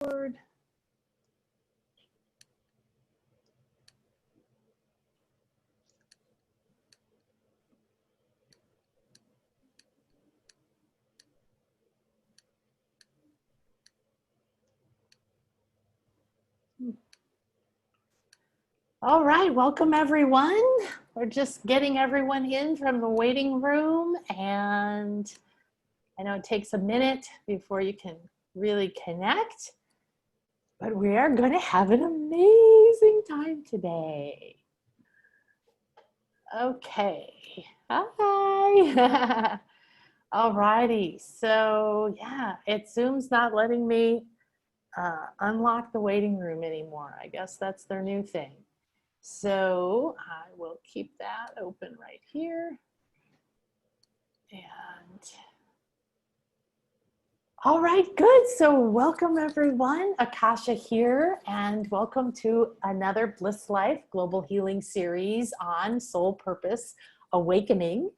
All right, welcome everyone. We're just getting everyone in from the waiting room, and I know it takes a minute before you can really connect, but we are going to have an amazing time today. Okay, hi. All righty, so yeah, Zoom's not letting me unlock the waiting room anymore. I guess that's their new thing. So I will keep that open right here. And all right, good. So welcome everyone, Akasha here, and welcome to another Bliss Life Global Healing Series on Soul Purpose Awakening.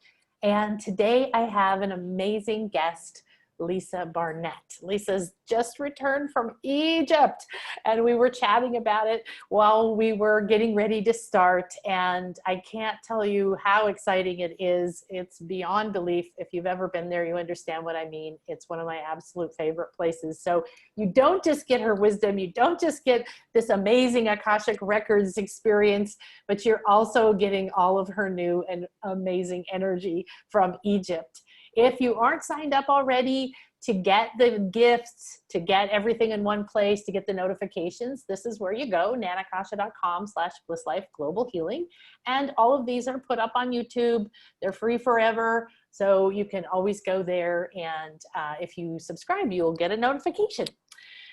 And today I have an amazing guest, Lisa Barnett. Lisa's just returned from Egypt, and we were chatting about it while we were getting ready to start, and I can't tell you how exciting it is. It's beyond belief. If you've ever been there, you understand what I mean. It's one of my absolute favorite places. So you don't just get her wisdom, you don't just get this amazing Akashic Records experience, but you're also getting all of her new and amazing energy from Egypt. If you aren't signed up already to get the gifts, to get everything in one place, to get the notifications, this is where you go, nanakasha.com/blisslifeglobalhealing. And all of these are put up on YouTube. They're free forever. So you can always go there. And if you subscribe, you'll get a notification.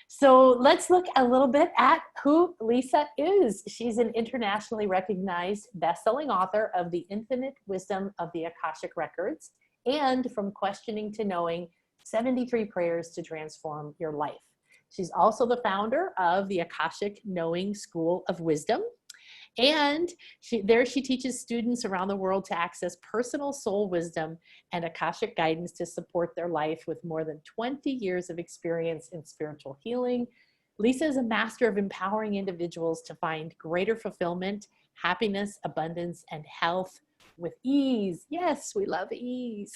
So let's look a little bit at who Lisa is. She's an internationally recognized best-selling author of The Infinite Wisdom of the Akashic Records, and From Questioning to Knowing, 73 Prayers to Transform Your Life. She's also the founder of the Akashic Knowing School of Wisdom. And she teaches students around the world to access personal soul wisdom and Akashic guidance to support their life with more than 20 years of experience in spiritual healing. Lisa is a master of empowering individuals to find greater fulfillment, happiness, abundance, and health with ease. Yes, we love ease.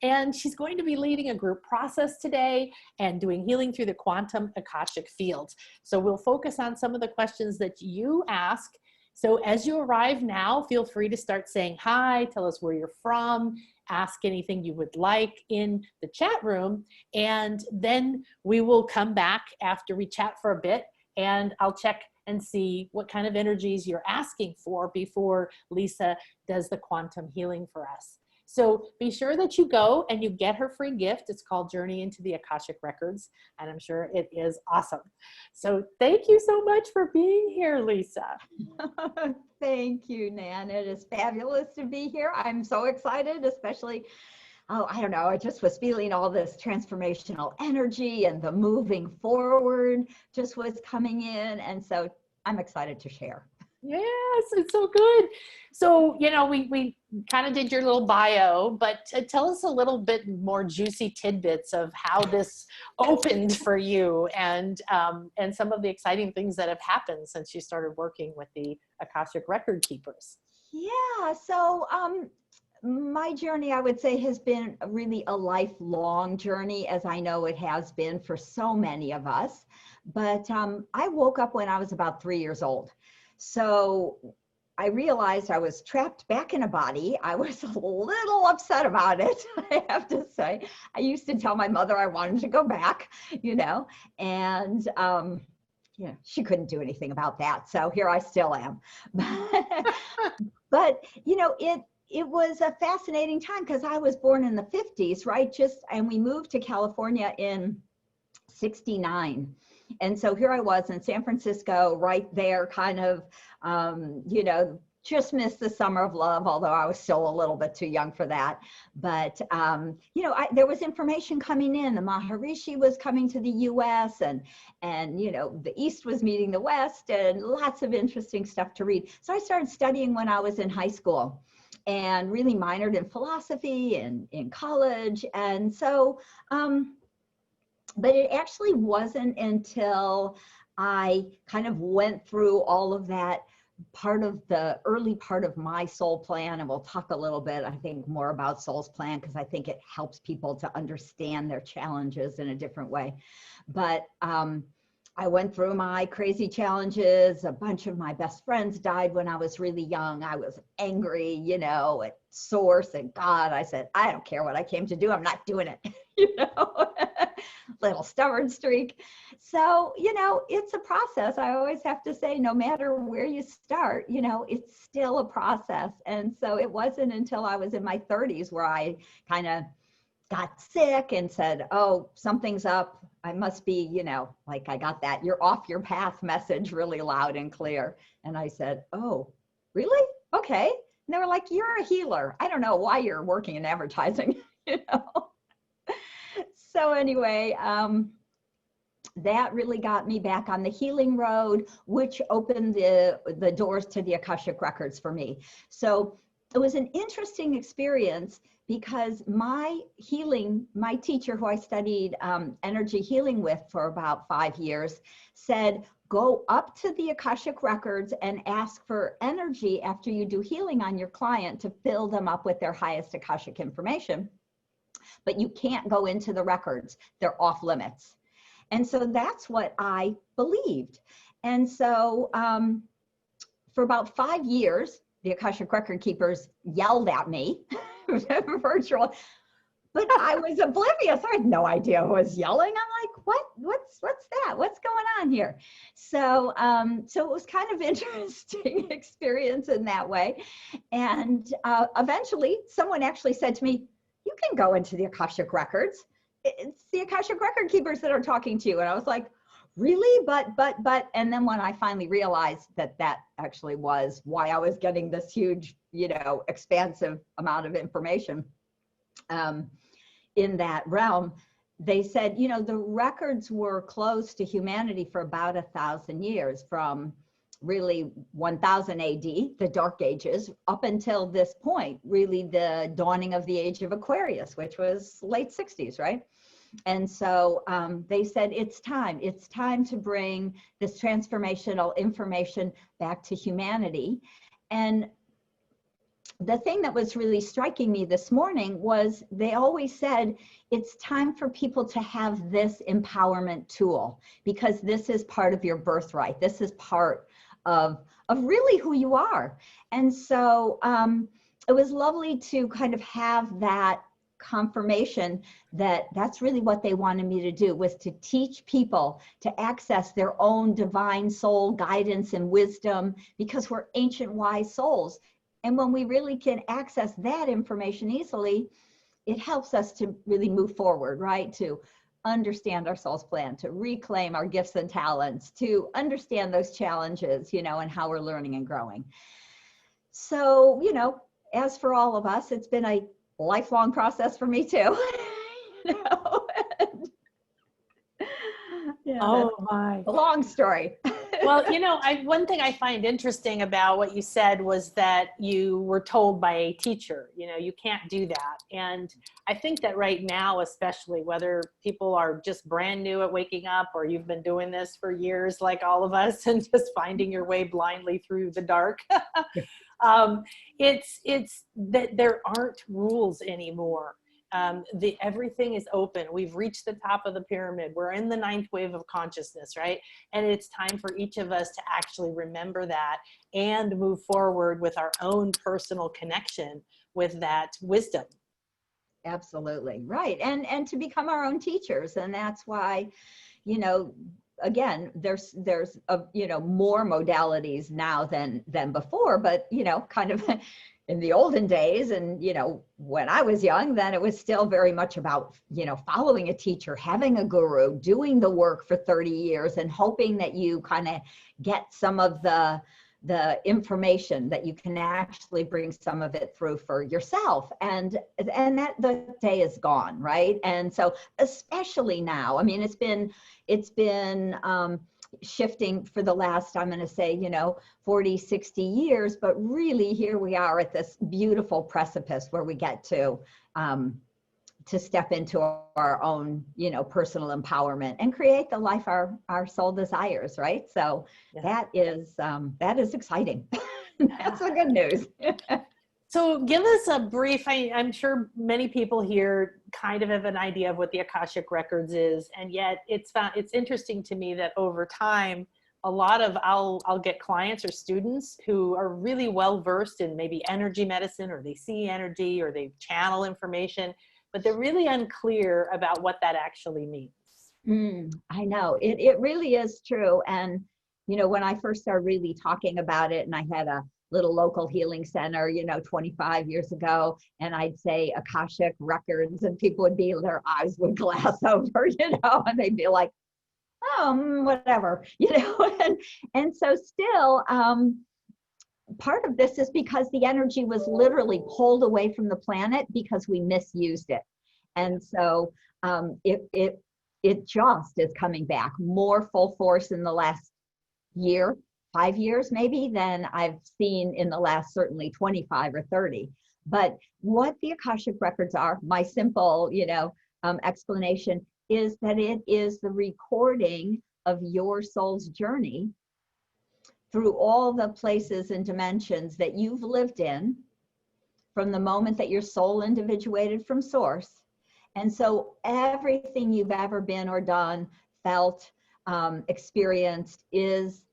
And she's going to be leading a group process today and doing healing through the quantum Akashic field. So we'll focus on some of the questions that you ask. So as you arrive now, feel free to start saying hi, tell us where you're from, ask anything you would like in the chat room. And then we will come back after we chat for a bit, and I'll check and see what kind of energies you're asking for before Lisa does the quantum healing for us. So be sure that you go and you get her free gift. It's called Journey into the Akashic Records, and I'm sure it is awesome. So thank you so much for being here, Lisa. Thank you, Nan. It is fabulous to be here. I'm so excited, especially, I don't know, I just was feeling all this transformational energy, and the moving forward just was coming in. And so I'm excited to share. Yes, it's so good. So, you know, we kind of did your little bio, but tell us a little bit more juicy tidbits of how this opened for you, and some of the exciting things that have happened since you started working with the Akashic Record Keepers. Yeah, so my journey, I would say, has been really a lifelong journey, as I know it has been for so many of us. But I woke up when I was about 3 years old. So I realized I was trapped back in a body. I was a little upset about it, I have to say. I used to tell my mother I wanted to go back, you know, and yeah, she couldn't do anything about that. So here I still am. But you know, it was a fascinating time because I was born in the 50s, right? And we moved to California in 69. And so here I was in San Francisco, right there, kind of, you know, just missed the summer of love, although I was still a little bit too young for that. But, you know, there was information coming in. The Maharishi was coming to the US, and, you know, the East was meeting the West, and lots of interesting stuff to read. So I started studying when I was in high school, and really minored in philosophy and in college. And so, But it actually wasn't until I kind of went through all of that part of the early part of my soul plan, and we'll talk a little bit, I think, more about soul's plan, because I think it helps people to understand their challenges in a different way. But I went through my crazy challenges. A bunch of my best friends died when I was really young. I was angry, you know, at source and God. I said, I don't care what I came to do. I'm not doing it, you know, little stubborn streak. So, you know, it's a process. I always have to say, no matter where you start, you know, it's still a process. And so it wasn't until I was in my 30s where I kind of got sick and said, oh, something's up. I must be, you know, like I got that you're off your path message really loud and clear. And I said, oh, really? Okay. And they were like, you're a healer. I don't know why you're working in advertising, you know? So anyway, that really got me back on the healing road, which opened the doors to the Akashic Records for me. So it was an interesting experience because my teacher who I studied energy healing with for about 5 years said, go up to the Akashic Records and ask for energy after you do healing on your client to fill them up with their highest Akashic information. But you can't go into the records. They're off limits. And so that's what I believed. And so for about 5 years, the Akashic Record keepers yelled at me, virtual, but I was oblivious. I had no idea who was yelling. I'm like, what's that? What's going on here? So, so it was kind of interesting experience in that way. And eventually someone actually said to me, you can go into the Akashic Records. It's the Akashic Record keepers that are talking to you. And I was like, really? But, and then when I finally realized that that actually was why I was getting this huge, you know, expansive amount of information in that realm, they said, you know, the records were closed to humanity for about 1,000 years, from really 1000 AD, the Dark Ages, up until this point, really the dawning of the age of Aquarius, which was late 60s, right? And so they said, it's time to bring this transformational information back to humanity. And the thing that was really striking me this morning was they always said, it's time for people to have this empowerment tool, because this is part of your birthright. This is part of really who you are. And so it was lovely to kind of have that confirmation that that's really what they wanted me to do, was to teach people to access their own divine soul guidance and wisdom, because we're ancient wise souls. And when we really can access that information easily, it helps us to really move forward, right? To understand our soul's plan, to reclaim our gifts and talents, to understand those challenges, you know, and how we're learning and growing. So, you know, as for all of us, it's been a lifelong process for me too. You know? Yeah, Oh my. a long story. Well, you know, one thing I find interesting about what you said was that you were told by a teacher, you know, you can't do that. And I think that right now, especially whether people are just brand new at waking up, or you've been doing this for years, like all of us, and just finding your way blindly through the dark, it's that there aren't rules anymore. Everything is open. We've reached the top of the pyramid. We're in the 9th wave of consciousness, right? And it's time for each of us to actually remember that and move forward with our own personal connection with that wisdom. Absolutely. Right. And to become our own teachers. And that's why, you know, again, there's you know, more modalities now than before, but, you know, kind of in the olden days, and, you know, when I was young, then it was still very much about, you know, following a teacher, having a guru, doing the work for 30 years and hoping that you kind of get some of the information, that you can actually bring some of it through for yourself. And that the day is gone, right? And so especially now, I mean, it's been shifting for the last, I'm going to say, you know, 40, 60 years, but really here we are at this beautiful precipice where we get to, to step into our own, personal empowerment and create the life our soul desires, right? So that is exciting. That's the good news. So give us a brief, I'm sure many people here kind of have an idea of what the Akashic Records is, and yet it's interesting to me that over time, a lot of, I'll get clients or students who are really well versed in maybe energy medicine, or they see energy, or they channel information, but they're really unclear about what that actually means. I know, it really is true. And, when I first started really talking about it, and I had a little local healing center, 25 years ago, and I'd say Akashic Records, and people would be, their eyes would glass over, and they'd be like, oh, whatever, and so still, part of this is because the energy was literally pulled away from the planet because we misused it. And so it just is coming back more full force in the last year, 5 years maybe, than I've seen in the last certainly 25 or 30. But what the Akashic Records are, my simple, explanation is that it is the recording of your soul's journey through all the places and dimensions that you've lived in from the moment that your soul individuated from source. And so everything you've ever been or done, felt, experienced is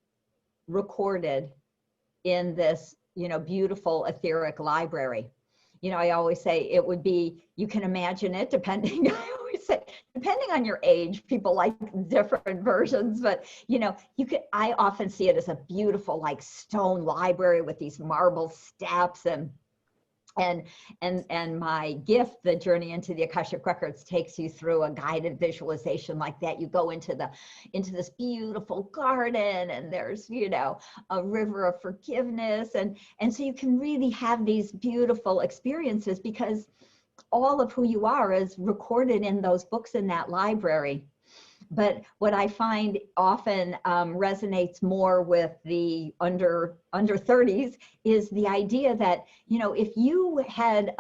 recorded in this, beautiful etheric library. I always say it would be, you can imagine it depending, I always say, depending on your age, people like different versions, but I often see it as a beautiful, like, stone library with these marble steps, and my gift, the Journey into the Akashic Records, takes you through a guided visualization like that. You go into this beautiful garden, and there's, a river of forgiveness. And so you can really have these beautiful experiences because all of who you are is recorded in those books in that library. But what I find often resonates more with the under 30s is the idea that, if you had,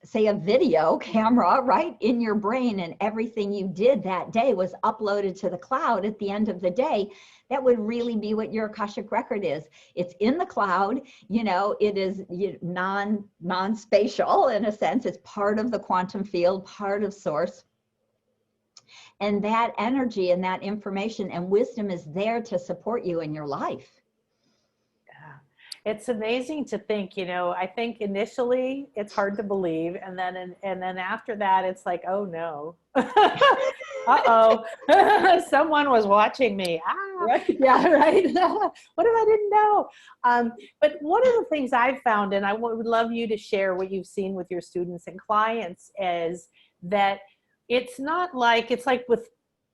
say, a video camera right in your brain, and everything you did that day was uploaded to the cloud at the end of the day, that would really be what your Akashic Record is. It's in the cloud, it is non-spatial in a sense. It's part of the quantum field, part of source. And that energy and that information and wisdom is there to support you in your life. Yeah, it's amazing to think, I think initially it's hard to believe. And then after that, it's like, oh no, uh-oh, someone was watching me. Right. Yeah, right. What if I didn't know? But one of the things I've found, and I would love you to share what you've seen with your students and clients, is that it's like with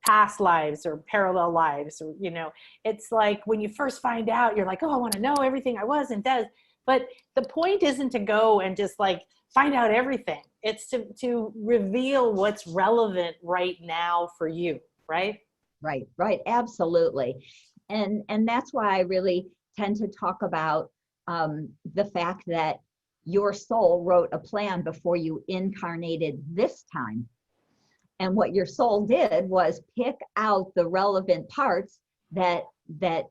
past lives or parallel lives, or, it's like when you first find out, you're like, oh, I want to know everything I was and does. But the point isn't to go and just like find out everything. It's to reveal what's relevant right now for you, right? Right. Absolutely. And that's why I really tend to talk about the fact that your soul wrote a plan before you incarnated this time. And what your soul did was pick out the relevant parts that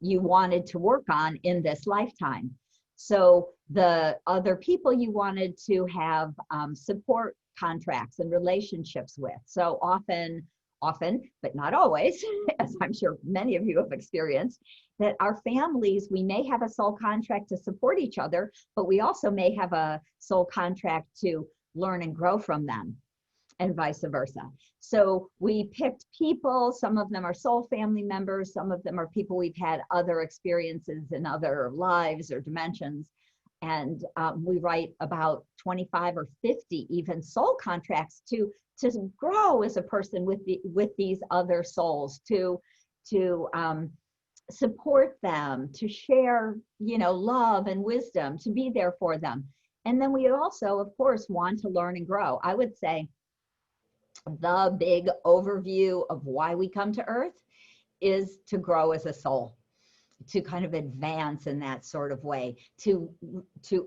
you wanted to work on in this lifetime. So the other people you wanted to have support contracts and relationships with. So often, but not always, as I'm sure many of you have experienced, that our families, we may have a soul contract to support each other, but we also may have a soul contract to learn and grow from them, and vice versa. So we picked people, some of them are soul family members, some of them are people we've had other experiences in other lives or dimensions. And we write about 25 or 50 even soul contracts to grow as a person with these other souls, to support them, to share, love and wisdom, to be there for them. And then we also, of course, want to learn and grow. I would say the big overview of why we come to Earth is to grow as a soul. to kind of advance in that sort of way, to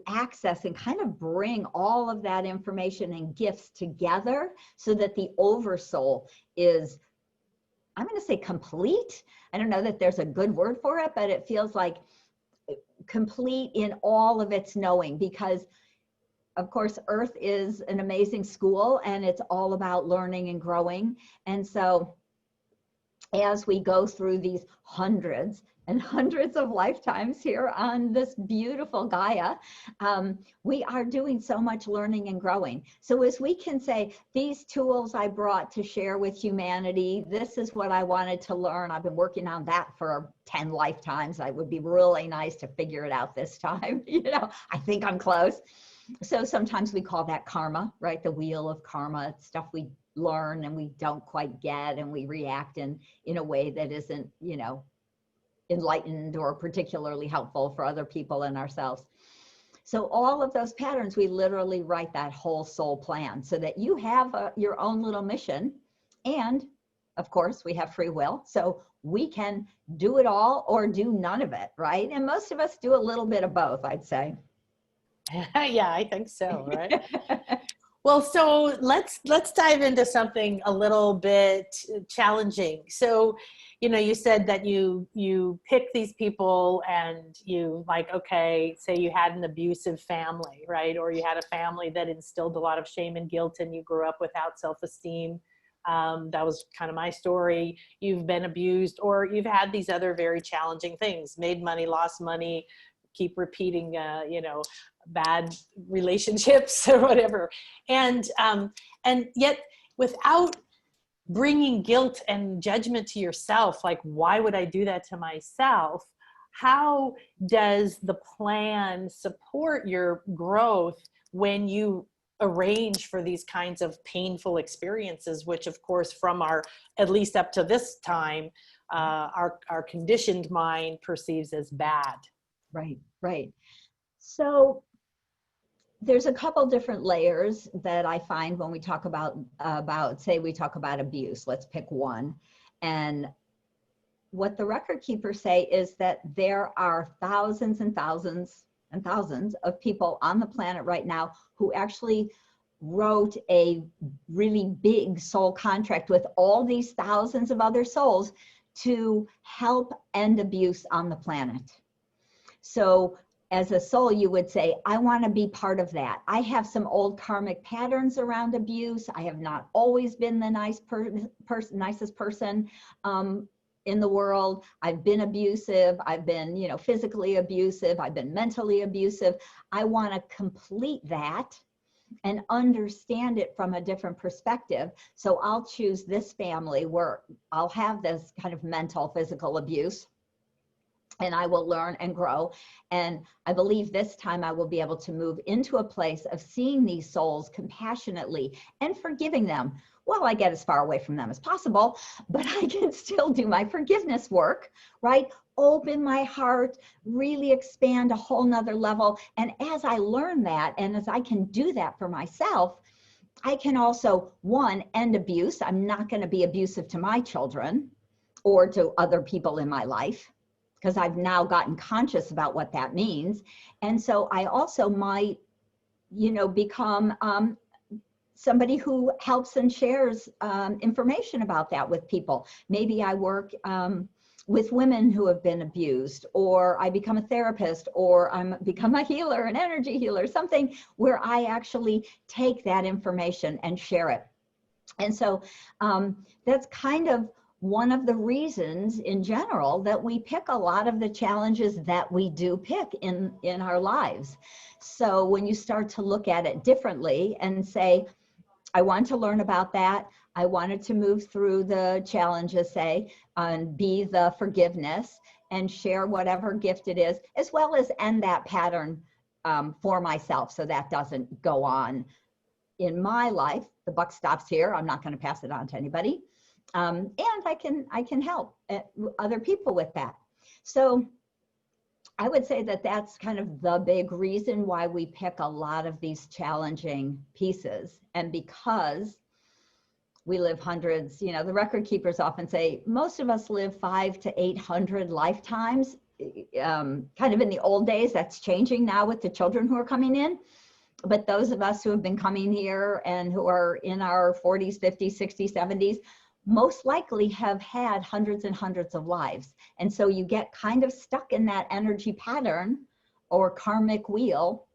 access and kind of bring all of that information and gifts together so that the oversoul is, I'm going to say complete. I don't know that there's a good word for it, but it feels like complete in all of its knowing, because of course, Earth is an amazing school and it's all about learning and growing. And so as we go through these hundreds and hundreds of lifetimes here on this beautiful Gaia, we are doing so much learning and growing. So as we can say, these tools I brought to share with humanity, this is what I wanted to learn. I've been working on that for 10 lifetimes. It would be really nice to figure it out this time. You know, I think I'm close. So sometimes we call that karma, right? The wheel of karma. It's stuff we learn and we don't quite get, and we react in a way that isn't, you know, enlightened or particularly helpful for other people and ourselves. So all of those patterns, we literally write that whole soul plan so that you have your own little mission. And of course, we have free will. So we can do it all or do none of it, right? And most of us do a little bit of both, I'd say. Yeah, I think so, right? Well, so let's dive into something a little bit challenging. So, you know, you said that you pick these people and you like, okay, say you had an abusive family, right? Or you had a family that instilled a lot of shame and guilt and you grew up without self-esteem. That was kind of my story. You've been abused, or you've had these other very challenging things, made money, lost money, keep repeating, you know, bad relationships or whatever. And yet without bringing guilt and judgment to yourself, like, why would I do that to myself? How does the plan support your growth when you arrange for these kinds of painful experiences, which of course from our, at least up to this time, our conditioned mind perceives as bad? Right, right. So there's a couple different layers that I find when we talk about say we talk about abuse. Let's pick one. And what the record keepers say is that there are thousands and thousands and thousands of people on the planet right now who actually wrote a really big soul contract with all these thousands of other souls to help end abuse on the planet. So as a soul, you would say, I want to be part of that. I have some old karmic patterns around abuse. I have not always been the nicest person in the world. I've been abusive. I've been, you know, physically abusive. I've been mentally abusive. I want to complete that and understand it from a different perspective. So I'll choose this family where I'll have this kind of mental, physical abuse, and I will learn and grow. And I believe this time I will be able to move into a place of seeing these souls compassionately and forgiving them. Well, I get as far away from them as possible, but I can still do my forgiveness work, right? Open my heart, really expand a whole nother level. And as I learn that, and as I can do that for myself, I can also, one, end abuse. I'm not going to be abusive to my children or to other people in my life, because I've now gotten conscious about what that means. And so I also might, you know, become somebody who helps and shares information about that with people. Maybe I work with women who have been abused, or I become a therapist, or I become a healer, an energy healer, something where I actually take that information and share it. And so that's kind of one of the reasons in general that we pick a lot of the challenges that we do pick in our lives. So when you start to look at it differently and say, I want to learn about that, I wanted to move through the challenges, say, and be the forgiveness and share whatever gift it is, as well as end that pattern for myself so that doesn't go on in my life. The buck stops here. I'm not going to pass it on to anybody. And I can help other people with that. So I would say that that's kind of the big reason why we pick a lot of these challenging pieces. And because we live hundreds, you know, the record keepers often say most of us live 500 to 800 lifetimes. kind of in the old days. That's changing now with the children who are coming in. But those of us who have been coming here and who are in our 40s, 50s, 60s, 70s, most likely have had hundreds and hundreds of lives. And so you get kind of stuck in that energy pattern or karmic wheel,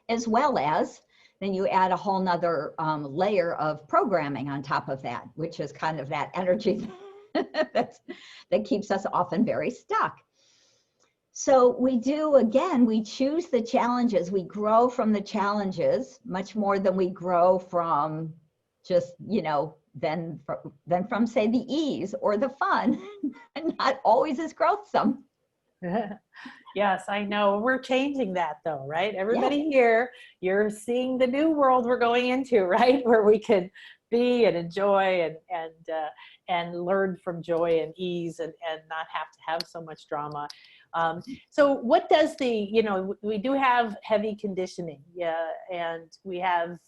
as well as then you add a whole nother layer of programming on top of that, which is kind of that energy that keeps us often very stuck. So we do, again, we choose the challenges. We grow from the challenges much more than we grow from just, you know, than from, say, the ease or the fun, and not always as growthsome. Yes, I know. We're changing that though, right? Everybody Yes. here, you're seeing the new world we're going into, right? Where we can be and enjoy and learn from joy and ease and not have to have so much drama. So what does you know, we do have heavy conditioning, yeah, and we have,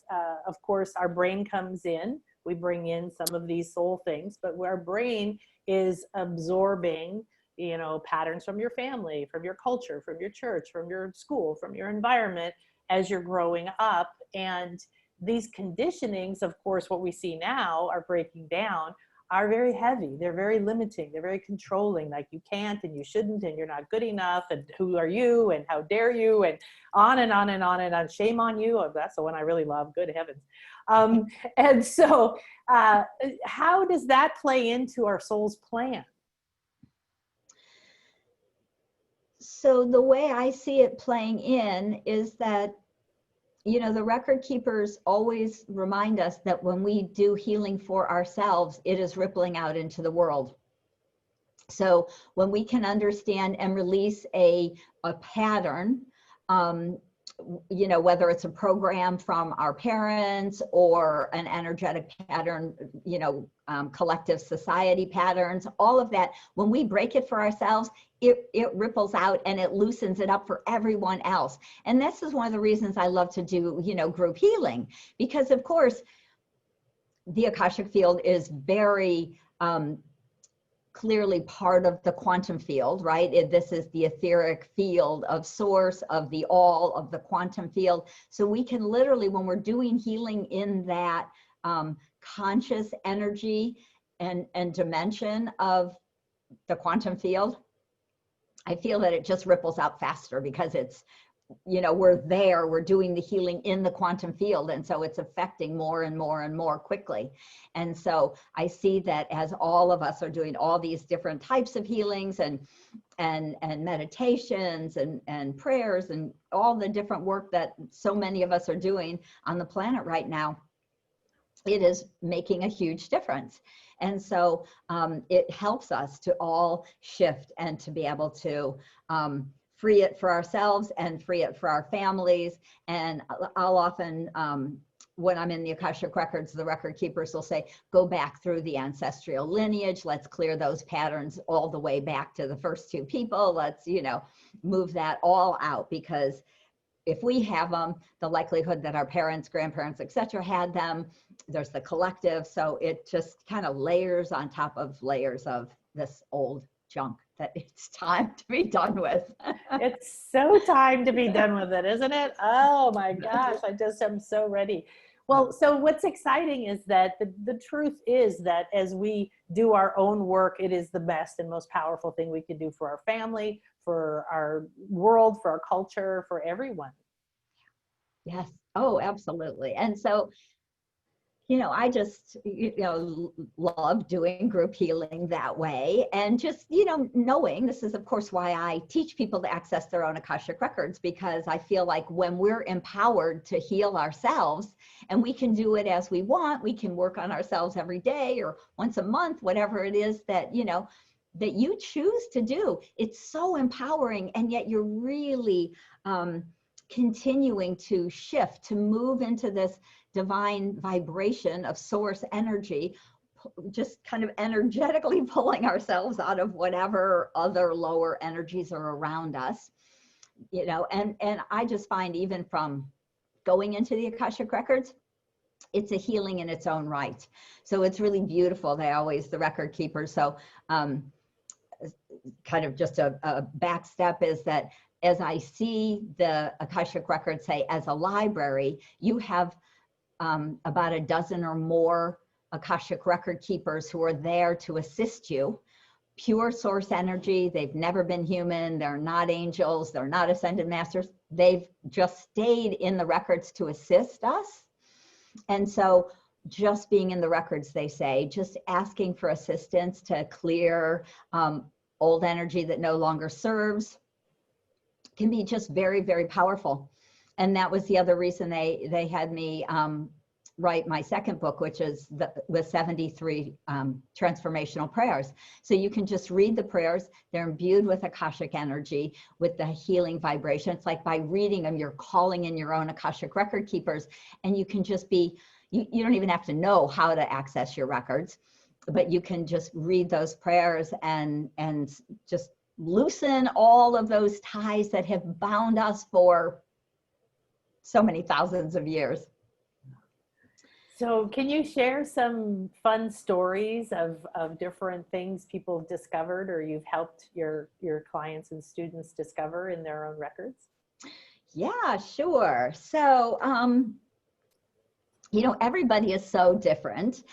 of course, our brain comes in, we bring in some of these soul things, but our brain is absorbing, you know, patterns from your family, from your culture, from your church, from your school, from your environment as you're growing up. And these conditionings, of course, what we see now are breaking down, are very heavy. They're very limiting. They're very controlling, like you can't and you shouldn't and you're not good enough and who are you and how dare you and on and on and on and on. Shame on you. Oh, that's the one I really love. Good heavens. And so how does that play into our soul's plan? So the way I see it playing in is that, you know, the record keepers always remind us that when we do healing for ourselves, it is rippling out into the world. So when we can understand and release a pattern, you know, whether it's a program from our parents or an energetic pattern, you know, collective society patterns, all of that, when we break it for ourselves, it ripples out and it loosens it up for everyone else. And this is one of the reasons I love to do, you know, group healing, because of course, the Akashic field is very clearly part of the quantum field, right? This is the etheric field of source, of the all, of the quantum field. So we can literally, when we're doing healing in that conscious energy and dimension of the quantum field, I feel that it just ripples out faster because it's, you know, we're there, we're doing the healing in the quantum field. And so it's affecting more and more and more quickly. And so I see that as all of us are doing all these different types of healings and meditations and prayers and all the different work that so many of us are doing on the planet right now, it is making a huge difference. And so it helps us to all shift and to be able to free it for ourselves and free it for our families. And I'll often, when I'm in the Akashic Records, the record keepers will say, go back through the ancestral lineage. Let's clear those patterns all the way back to the first two people. Let's, you know, move that all out, because if we have them, the likelihood that our parents, grandparents, etc. had them, there's the collective. So it just kind of layers on top of layers of this old junk that it's time to be done with. It's so time to be done with it, isn't it? Oh my gosh, I just am so ready. Well, so what's exciting is that the truth is that as we do our own work, it is the best and most powerful thing we can do for our family, for our world, for our culture, for everyone. Yes. Oh, absolutely. And so, you know, I just, you know, love doing group healing that way. And just, you know, knowing, this is of course why I teach people to access their own Akashic Records, because I feel like when we're empowered to heal ourselves, and we can do it as we want, we can work on ourselves every day or once a month, whatever it is that, you know, that you choose to do. It's so empowering. And yet you're really continuing to shift, to move into this divine vibration of source energy, just kind of energetically pulling ourselves out of whatever other lower energies are around us, you know. And I just find, even from going into the Akashic Records, it's a healing in its own right. So it's really beautiful. The record keepers. So kind of just a back step is that as I see the Akashic Records say as a library, you have about a dozen or more Akashic record keepers who are there to assist you. Pure source energy. They've never been human. They're not angels. They're not ascended masters. They've just stayed in the records to assist us. And so just being in the records, they say, just asking for assistance to clear old energy that no longer serves can be just very, very powerful. And that was the other reason they had me write my second book, which is with 73 transformational prayers. So you can just read the prayers. They're imbued with Akashic energy, with the healing vibration. It's like by reading them, you're calling in your own Akashic record keepers, and you can just be, you don't even have to know how to access your records, but you can just read those prayers and just loosen all of those ties that have bound us for so many thousands of years. So can you share some fun stories of different things people discovered or you've helped your clients and students discover in their own records? Yeah, sure. So, you know, everybody is so different.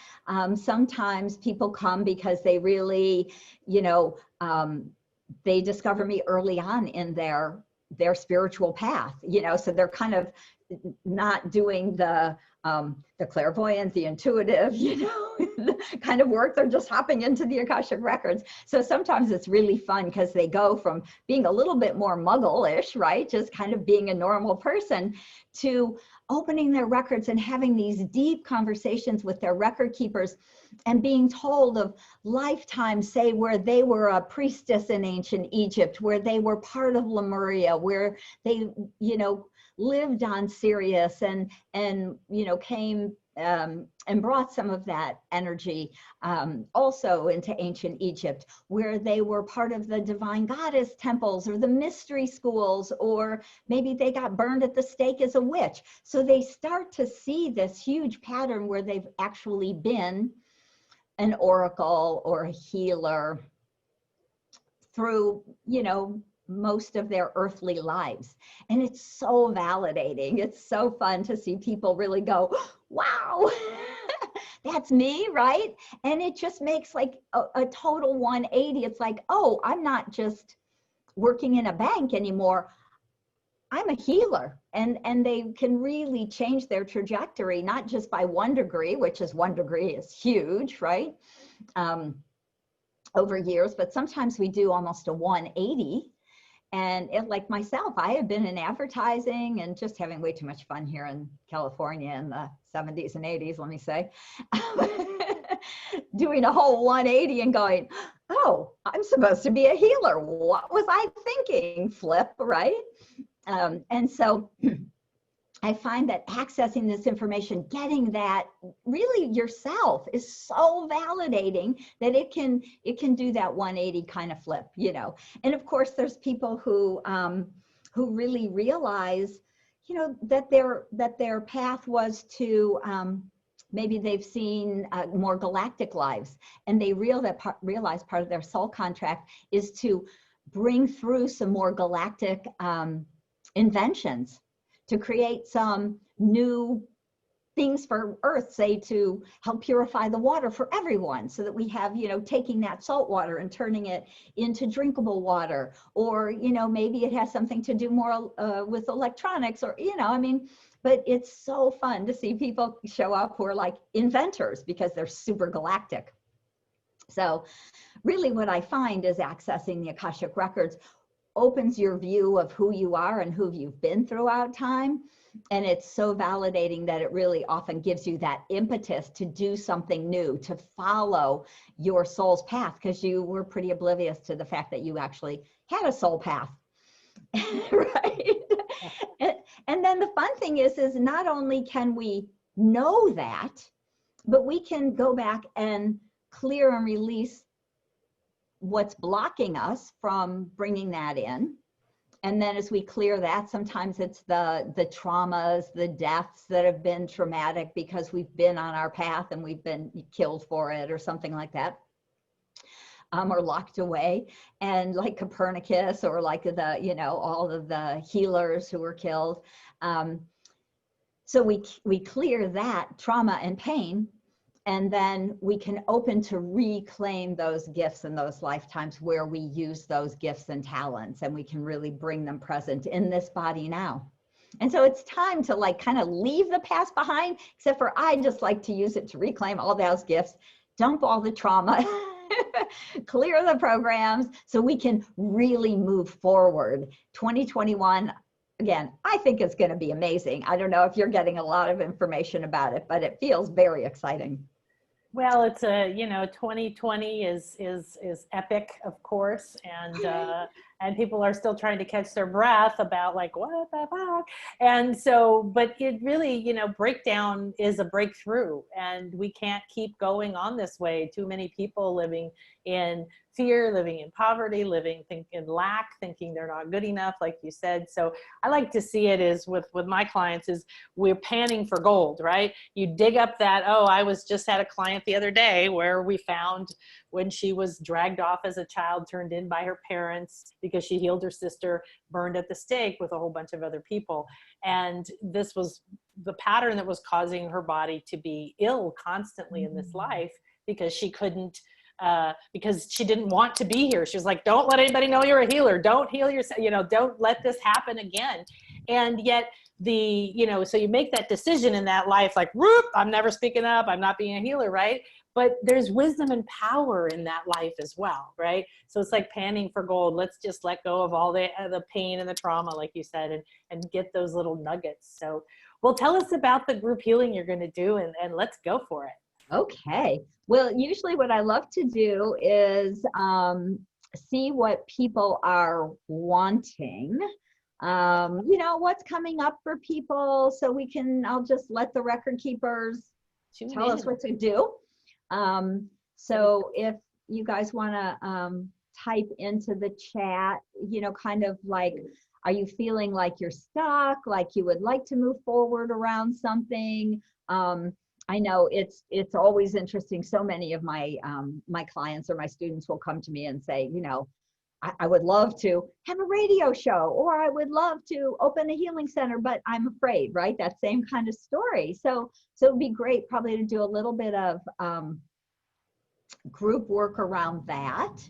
Sometimes people come because they really, you know, they discover me early on in their spiritual path, you know, so they're kind of not doing the clairvoyant, the intuitive, you know, kind of work. They're just hopping into the Akashic Records. So sometimes it's really fun because they go from being a little bit more muggle-ish, right? Just kind of being a normal person to opening their records and having these deep conversations with their record keepers and being told of lifetimes, say, where they were a priestess in ancient Egypt, where they were part of Lemuria, where they, you know, lived on Sirius and you know, came and brought some of that energy also into ancient Egypt, where they were part of the divine goddess temples or the mystery schools, or maybe they got burned at the stake as a witch. So they start to see this huge pattern where they've actually been an oracle or a healer through, you know, most of their earthly lives. And it's so validating. It's so fun to see people really go, wow, that's me, right? And it just makes like a total 180. It's like, oh, I'm not just working in a bank anymore. I'm a healer. And they can really change their trajectory, not just by 1 degree, which is 1 degree is huge, right? Over years, but sometimes we do almost a 180. And like myself, I have been in advertising and just having way too much fun here in California in the 70s and 80s, let me say, doing a whole 180 and going, oh, I'm supposed to be a healer. What was I thinking? Flip, right? And so I find that accessing this information, getting that really yourself is so validating that it can do that 180 kind of flip, you know. And of course, there's people who really realize, you know, that their path was to maybe they've seen more galactic lives, and they realize part of their soul contract is to bring through some more galactic inventions, to create some new things for Earth, say to help purify the water for everyone, so that we have, you know, taking that salt water and turning it into drinkable water, or, you know, maybe it has something to do more with electronics, or, you know, I mean, but it's so fun to see people show up who are like inventors because they're super galactic. So really what I find is accessing the Akashic Records opens your view of who you are and who you've been throughout time. And it's so validating that it really often gives you that impetus to do something new, to follow your soul's path, because you were pretty oblivious to the fact that you actually had a soul path, right? And then the fun thing is not only can we know that, but we can go back and clear and release what's blocking us from bringing that in. And then as we clear that, sometimes it's the traumas, the deaths that have been traumatic because we've been on our path and we've been killed for it or something like that. or locked away. And like Copernicus, or like the, you know, all of the healers who were killed. So we clear that trauma and pain, and then we can open to reclaim those gifts and those lifetimes where we use those gifts and talents, and we can really bring them present in this body now. And so it's time to like kind of leave the past behind, except for I just like to use it to reclaim all those gifts, dump all the trauma, clear the programs so we can really move forward. 2021, again, I think it's going to be amazing. I don't know if you're getting a lot of information about it, but it feels very exciting. Well, it's a, you know, 2020 is epic, of course, and people are still trying to catch their breath about like, what the fuck? And so, but it really, you know, breakdown is a breakthrough, and we can't keep going on this way. Too many people living in fear, living in poverty, living in lack, thinking they're not good enough, like you said. So I like to see it as with my clients is we're panning for gold, right? You dig up that, oh, I was just had a client the other day where we found when she was dragged off as a child, turned in by her parents because she healed her sister, burned at the stake with a whole bunch of other people. And this was the pattern that was causing her body to be ill constantly in this life because she couldn't, because she didn't want to be here. She was like, don't let anybody know you're a healer. Don't heal yourself. You know, don't let this happen again. And yet you know, so you make that decision in that life, like, whoop, I'm never speaking up. I'm not being a healer. Right. But there's wisdom and power in that life as well. Right. So it's like panning for gold. Let's just let go of all the pain and the trauma, like you said, and get those little nuggets. So, well, tell us about the group healing you're going to do, and let's go for it. Okay. Well, usually what I love to do is see what people are wanting. You know, what's coming up for people, so I'll just let the record keepers tell us what to do. So if you guys want to type into the chat, you know, kind of like, are you feeling like you're stuck, like you would like to move forward around something? I know it's always interesting. So many of my my clients or my students will come to me and say, you know, I would love to have a radio show, or I would love to open a healing center, but I'm afraid, right? That same kind of story. So it'd be great probably to do a little bit of group work around that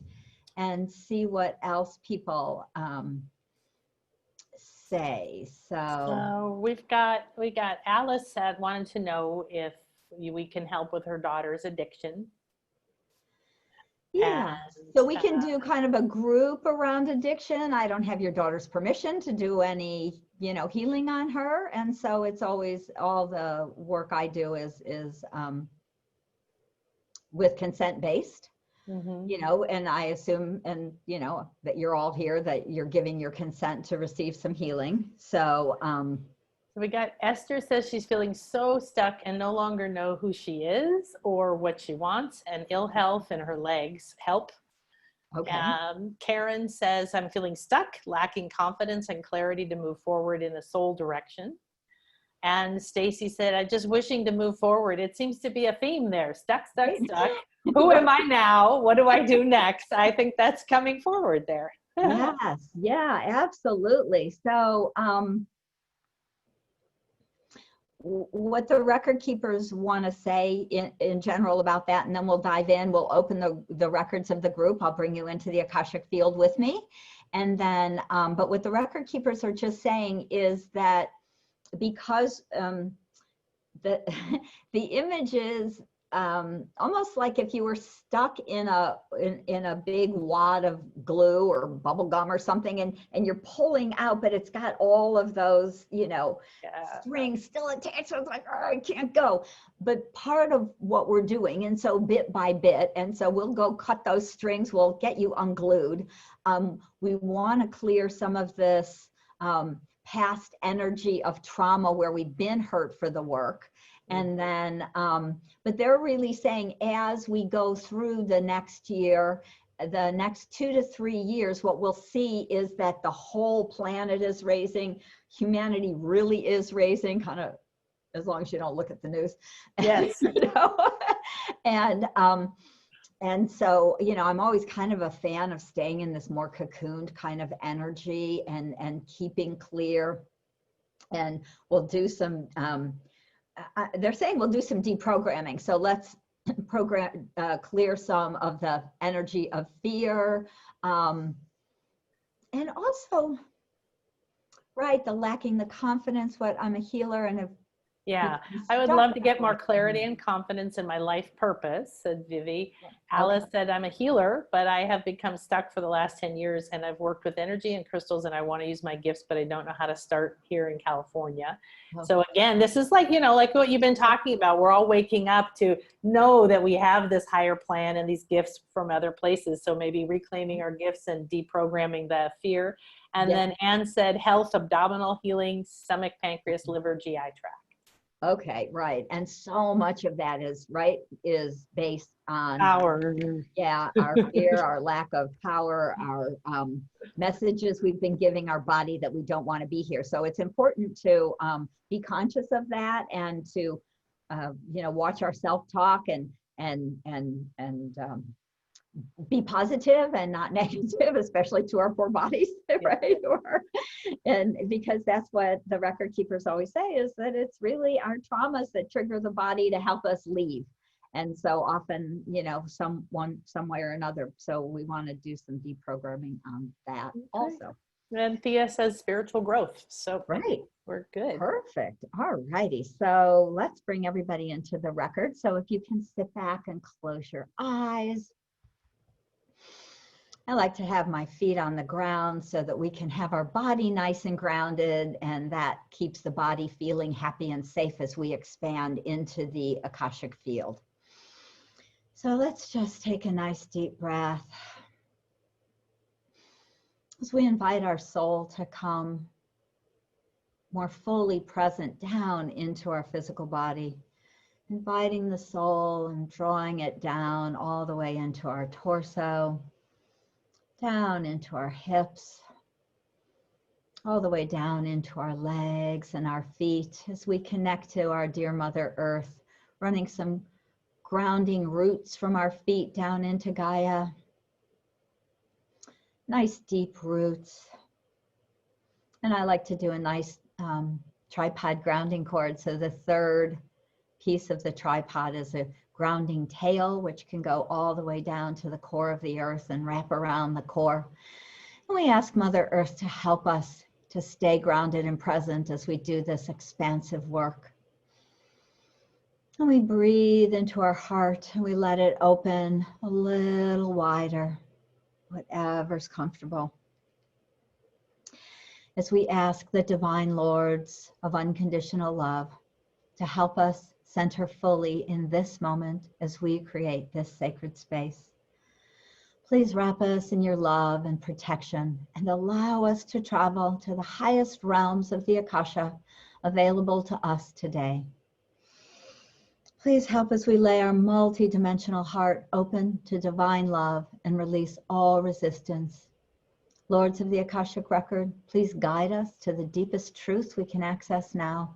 and see what else people say. So we got Alice that wanted to know if we can help with her daughter's addiction. Yeah, so we can do kind of a group around addiction. I don't have your daughter's permission to do any, you know, healing on her, and so it's always, all the work I do is with consent based. You know, and I assume, and you know, that you're all here, that you're giving your consent to receive some healing. So we got Esther says she's feeling so stuck and no longer know who she is or what she wants, and ill health in her legs. Help. Okay. Karen says, I'm feeling stuck, lacking confidence and clarity to move forward in a soul direction. And Stacy said, I'm just wishing to move forward. It seems to be a theme there. Stuck. Who am I now? What do I do next? I think that's coming forward there. Yes. Yeah, absolutely. So what the record keepers want to say in general about that, and then we'll dive in. We'll open the records of the group. I'll bring you into the Akashic field with me. And then, but what the record keepers are just saying is that because the image is almost like if you were stuck in a big wad of glue or bubble gum or something, and you're pulling out, but it's got all of those, you know, strings still attached. So it's like, oh, I can't go. But part of what we're doing, and so bit by bit, and so we'll go cut those strings, we'll get you unglued. We want to clear some of this past energy of trauma where we've been hurt for the work. And then, but they're really saying as we go through the next year, the next 2 to 3 years, what we'll see is that the whole planet is raising. Humanity really is raising, kind of, as long as you don't look at the news. Yes. You know? And And so, you know, I'm always kind of a fan of staying in this more cocooned kind of energy and keeping clear. And we'll do some, they're saying we'll do some deprogramming. So let's clear some of the energy of fear. And also, right, the lacking the confidence, what I'm a healer and have. Yeah, I would love to get more clarity and confidence in my life purpose, said Vivi. Alice said, I'm a healer, but I have become stuck for the last 10 years and I've worked with energy and crystals and I want to use my gifts, but I don't know how to start here in California. So again, this is like, you know, like what you've been talking about. We're all waking up to know that we have this higher plan and these gifts from other places. So maybe reclaiming our gifts and deprogramming the fear. And then Anne said, health, abdominal healing, stomach, pancreas, liver, GI tract. Okay, right. And so much of that is based on power. Yeah, our fear, our lack of power, our messages we've been giving our body that we don't want to be here. So it's important to be conscious of that and to, you know, watch our self-talk and be positive and not negative, especially to our poor bodies, right? And because that's what the record keepers always say, is that it's really our traumas that trigger the body to help us leave. And so often, you know, some way or another. So we want to do some deprogramming on that also. And Thea says spiritual growth. So right, we're good. Perfect. All righty. So let's bring everybody into the record. So if you can sit back and close your eyes. I like to have my feet on the ground so that we can have our body nice and grounded, and that keeps the body feeling happy and safe as we expand into the Akashic field. So let's just take a nice deep breath as we invite our soul to come more fully present down into our physical body, inviting the soul and drawing it down all the way into our torso, down into our hips, all the way down into our legs and our feet as we connect to our dear Mother Earth, running some grounding roots from our feet down into Gaia. Nice deep roots. And I like to do a nice tripod grounding cord. So the third piece of the tripod is a grounding tail, which can go all the way down to the core of the earth and wrap around the core. And we ask Mother Earth to help us to stay grounded and present as we do this expansive work. And we breathe into our heart and we let it open a little wider, whatever's comfortable. As we ask the Divine Lords of Unconditional Love to help us center fully in this moment as we create this sacred space. Please wrap us in your love and protection and allow us to travel to the highest realms of the Akasha available to us today. Please help as we lay our multidimensional heart open to divine love and release all resistance. Lords of the Akashic Record, please guide us to the deepest truth we can access now.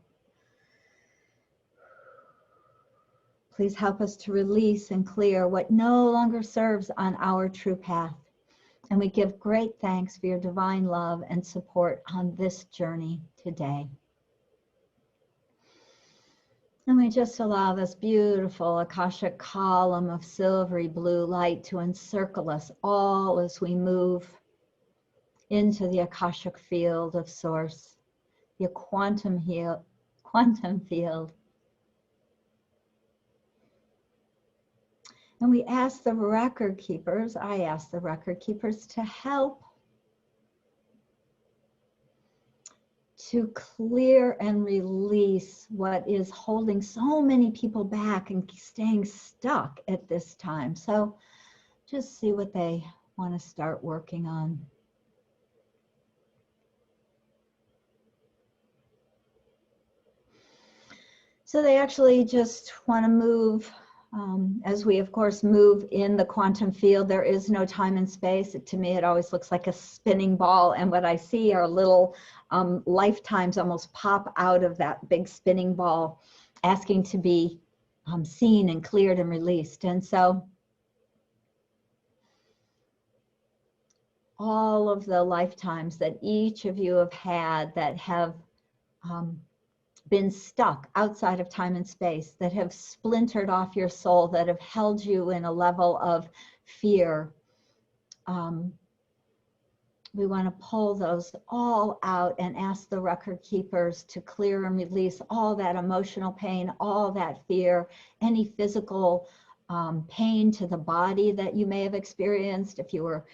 Please help us to release and clear what no longer serves on our true path. And we give great thanks for your divine love and support on this journey today. And we just allow this beautiful Akashic column of silvery blue light to encircle us all as we move into the Akashic field of Source, your quantum field. And we ask the record keepers, I ask the record keepers to help to clear and release what is holding so many people back and staying stuck at this time. So just see what they want to start working on. So they actually just want to move. As we, of course, move in the quantum field, there is no time and space. To me, it always looks like a spinning ball. And what I see are little lifetimes almost pop out of that big spinning ball, asking to be seen and cleared and released. And so all of the lifetimes that each of you have had that have been stuck outside of time and space, that have splintered off your soul, that have held you in a level of fear. We want to pull those all out and ask the record keepers to clear and release all that emotional pain, all that fear, any physical pain to the body that you may have experienced if you were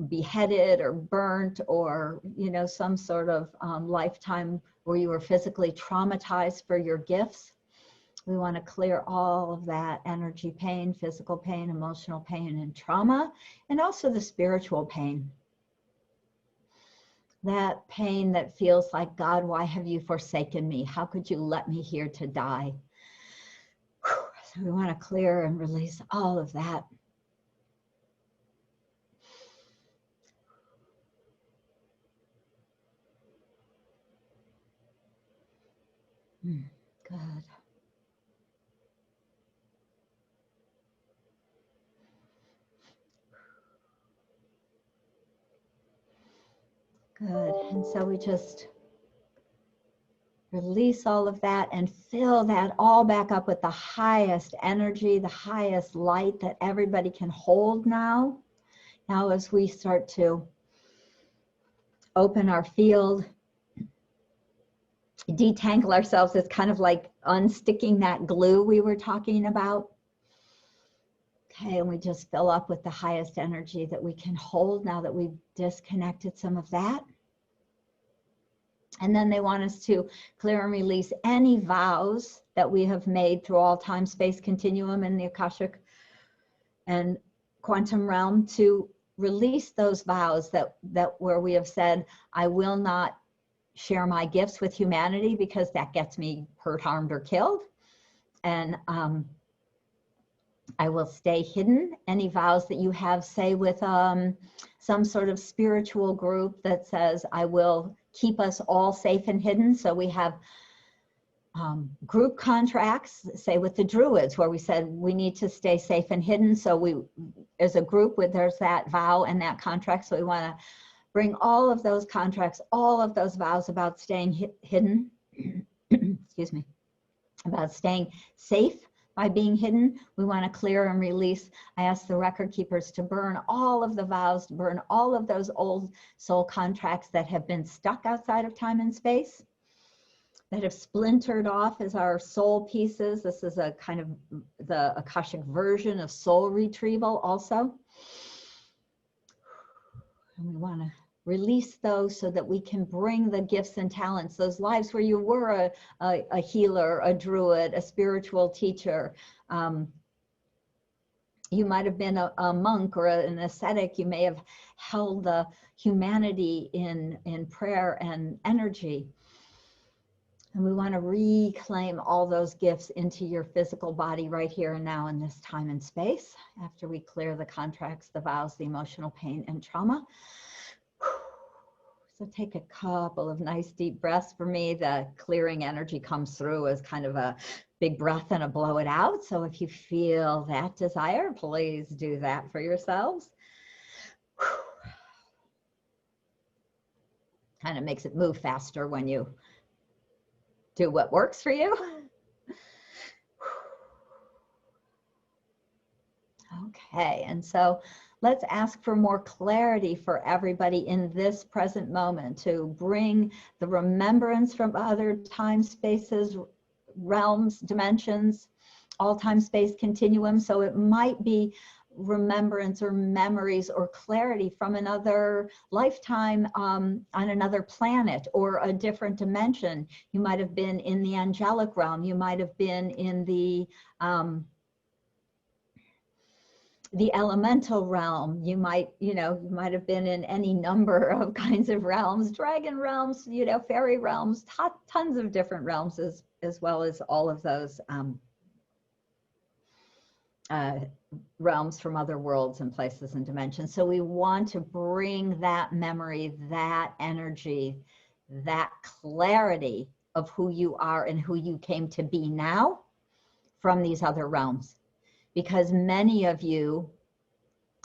beheaded or burnt, or some sort of lifetime where you were physically traumatized for your gifts. We want to clear all of that energy pain, physical pain, emotional pain, and trauma, and also the spiritual pain. That pain that feels like, God, why have you forsaken me? How could you let me here to die? So we want to clear and release all of that. Good. Good. And so we just release all of that and fill that all back up with the highest energy, the highest light that everybody can hold now. Now, as we start to open our field, detangle ourselves, is kind of like unsticking that glue we were talking about. Okay, and we just fill up with the highest energy that we can hold now that we've disconnected some of that. And then they want us to clear and release any vows that we have made through all time, space continuum in the Akashic and quantum realm, to release those vows that where we have said, I will not share my gifts with humanity because that gets me hurt, harmed, or killed. And I will stay hidden. Any vows that you have, say, with some sort of spiritual group that says, I will keep us all safe and hidden. So we have group contracts, say with the Druids, where we said we need to stay safe and hidden. So we, as a group, there's that vow and that contract. So we want to bring all of those contracts, all of those vows about staying hidden, excuse me, about staying safe by being hidden. We want to clear and release. I ask the record keepers to burn all of the vows, to burn all of those old soul contracts that have been stuck outside of time and space, that have splintered off as our soul pieces. This is a kind of the Akashic version of soul retrieval also. And we want to release those so that we can bring the gifts and talents, those lives where you were a healer, a druid, a spiritual teacher. You might have been a monk or an ascetic. You may have held the humanity in prayer and energy. And we want to reclaim all those gifts into your physical body right here and now in this time and space, after we clear the contracts, the vows, the emotional pain and trauma. So take a couple of nice deep breaths. For me, the clearing energy comes through as kind of a big breath and a blow it out. So if you feel that desire, please do that for yourselves. Kind of makes it move faster when you do what works for you. Okay, and so let's ask for more clarity for everybody in this present moment, to bring the remembrance from other time, spaces, realms, dimensions, all time, space continuum. So it might be remembrance or memories or clarity from another lifetime on another planet or a different dimension. You might have been in the angelic realm. You might have been in the elemental realm. You might have been in any number of kinds of realms, dragon realms, fairy realms, tons of different realms, as well as all of those realms from other worlds and places and dimensions. So we want to bring that memory, that energy, that clarity of who you are and who you came to be now from these other realms. Because many of you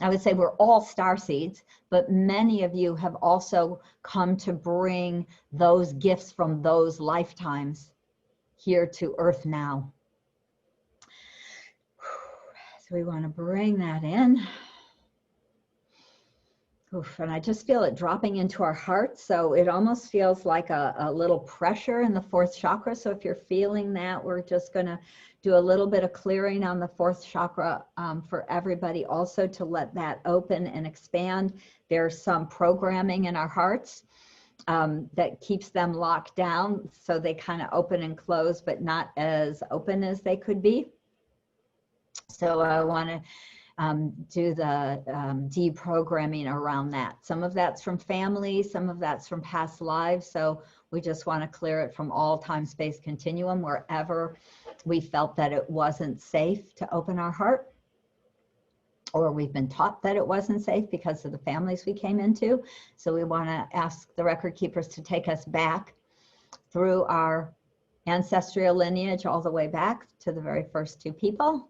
I would say we're all star seeds, but many of you have also come to bring those gifts from those lifetimes here to Earth now. So we want to bring that in. Oof, and I just feel it dropping into our hearts. So it almost feels like a little pressure in the fourth chakra. So if you're feeling that, we're just going to do a little bit of clearing on the fourth chakra for everybody also to let that open and expand. There's some programming in our hearts that keeps them locked down. So they kind of open and close, but not as open as they could be. So I want to do the deprogramming around that. Some of that's from family, some of that's from past lives. So we just want to clear it from all time, space continuum, wherever we felt that it wasn't safe to open our heart, or we've been taught that it wasn't safe because of the families we came into. So we want to ask the record keepers to take us back through our ancestral lineage all the way back to the very first two people,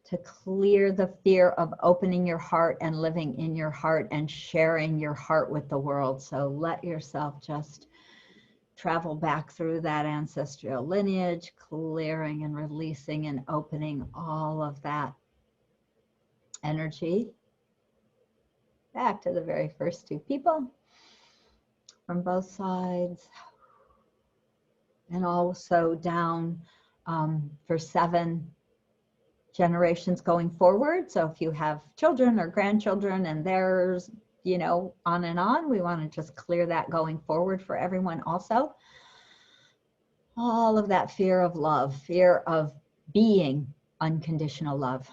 to clear the fear of opening your heart and living in your heart and sharing your heart with the world. So let yourself just travel back through that ancestral lineage, clearing and releasing and opening all of that energy back to the very first two people from both sides. And also down for 7 generations going forward. So if you have children or grandchildren and there's, you know, on and on, we want to just clear that going forward for everyone also. All of that fear of love, fear of being unconditional love.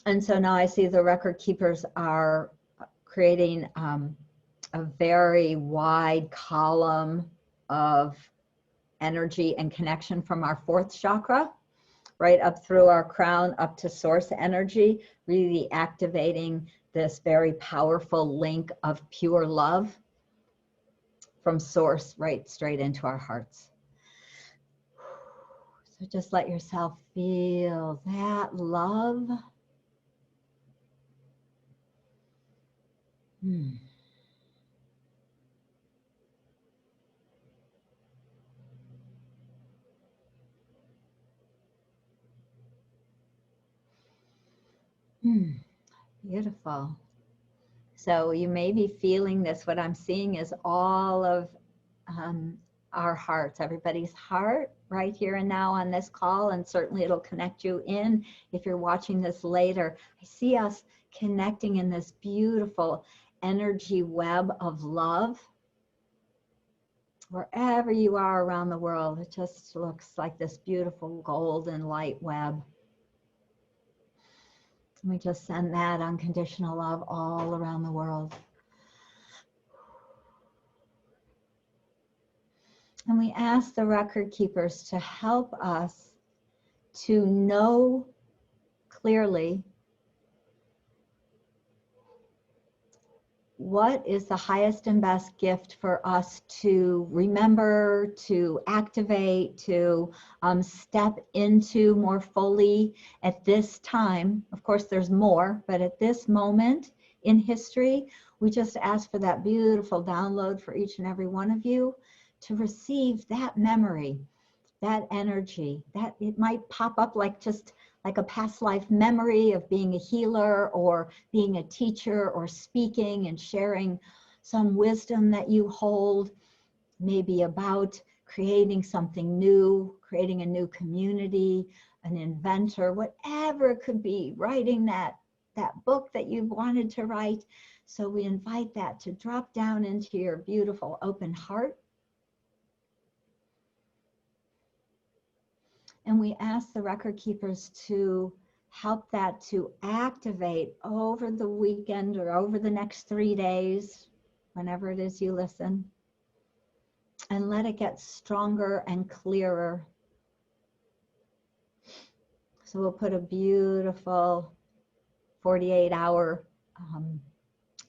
And so now I see the record keepers are creating a very wide column of energy and connection from our fourth chakra, right up through our crown, up to source energy, really activating this very powerful link of pure love from source right straight into our hearts. So just let yourself feel that love. Beautiful. So you may be feeling this. What I'm seeing is all of our hearts, everybody's heart right here and now on this call, and certainly it'll connect you in if you're watching this later. I see us connecting in this beautiful energy web of love. Wherever you are around the world, it just looks like this beautiful golden light web. And we just send that unconditional love all around the world. And we ask the record keepers to help us to know clearly what is the highest and best gift for us to remember, to activate, to step into more fully at this time. Of course, there's more, but at this moment in history, we just ask for that beautiful download for each and every one of you to receive that memory, that energy, that it might pop up like just like a past life memory of being a healer or being a teacher or speaking and sharing some wisdom that you hold, maybe about creating something new, creating a new community, an inventor, whatever it could be, writing that book that you wanted to write. So we invite that to drop down into your beautiful open heart. And we ask the record keepers to help that to activate over the weekend or over the next 3 days, whenever it is you listen, and let it get stronger and clearer. So we'll put a beautiful 48-hour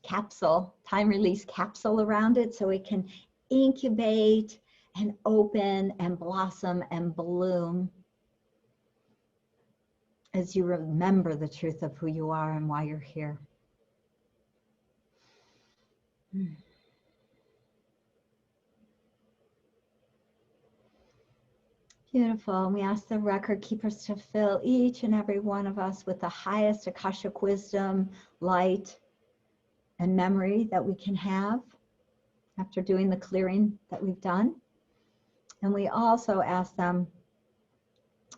capsule, time release capsule around it so it can incubate and open and blossom and bloom as you remember the truth of who you are and why you're here. Beautiful. And we ask the record keepers to fill each and every one of us with the highest Akashic wisdom, light, and memory that we can have after doing the clearing that we've done. And we also ask them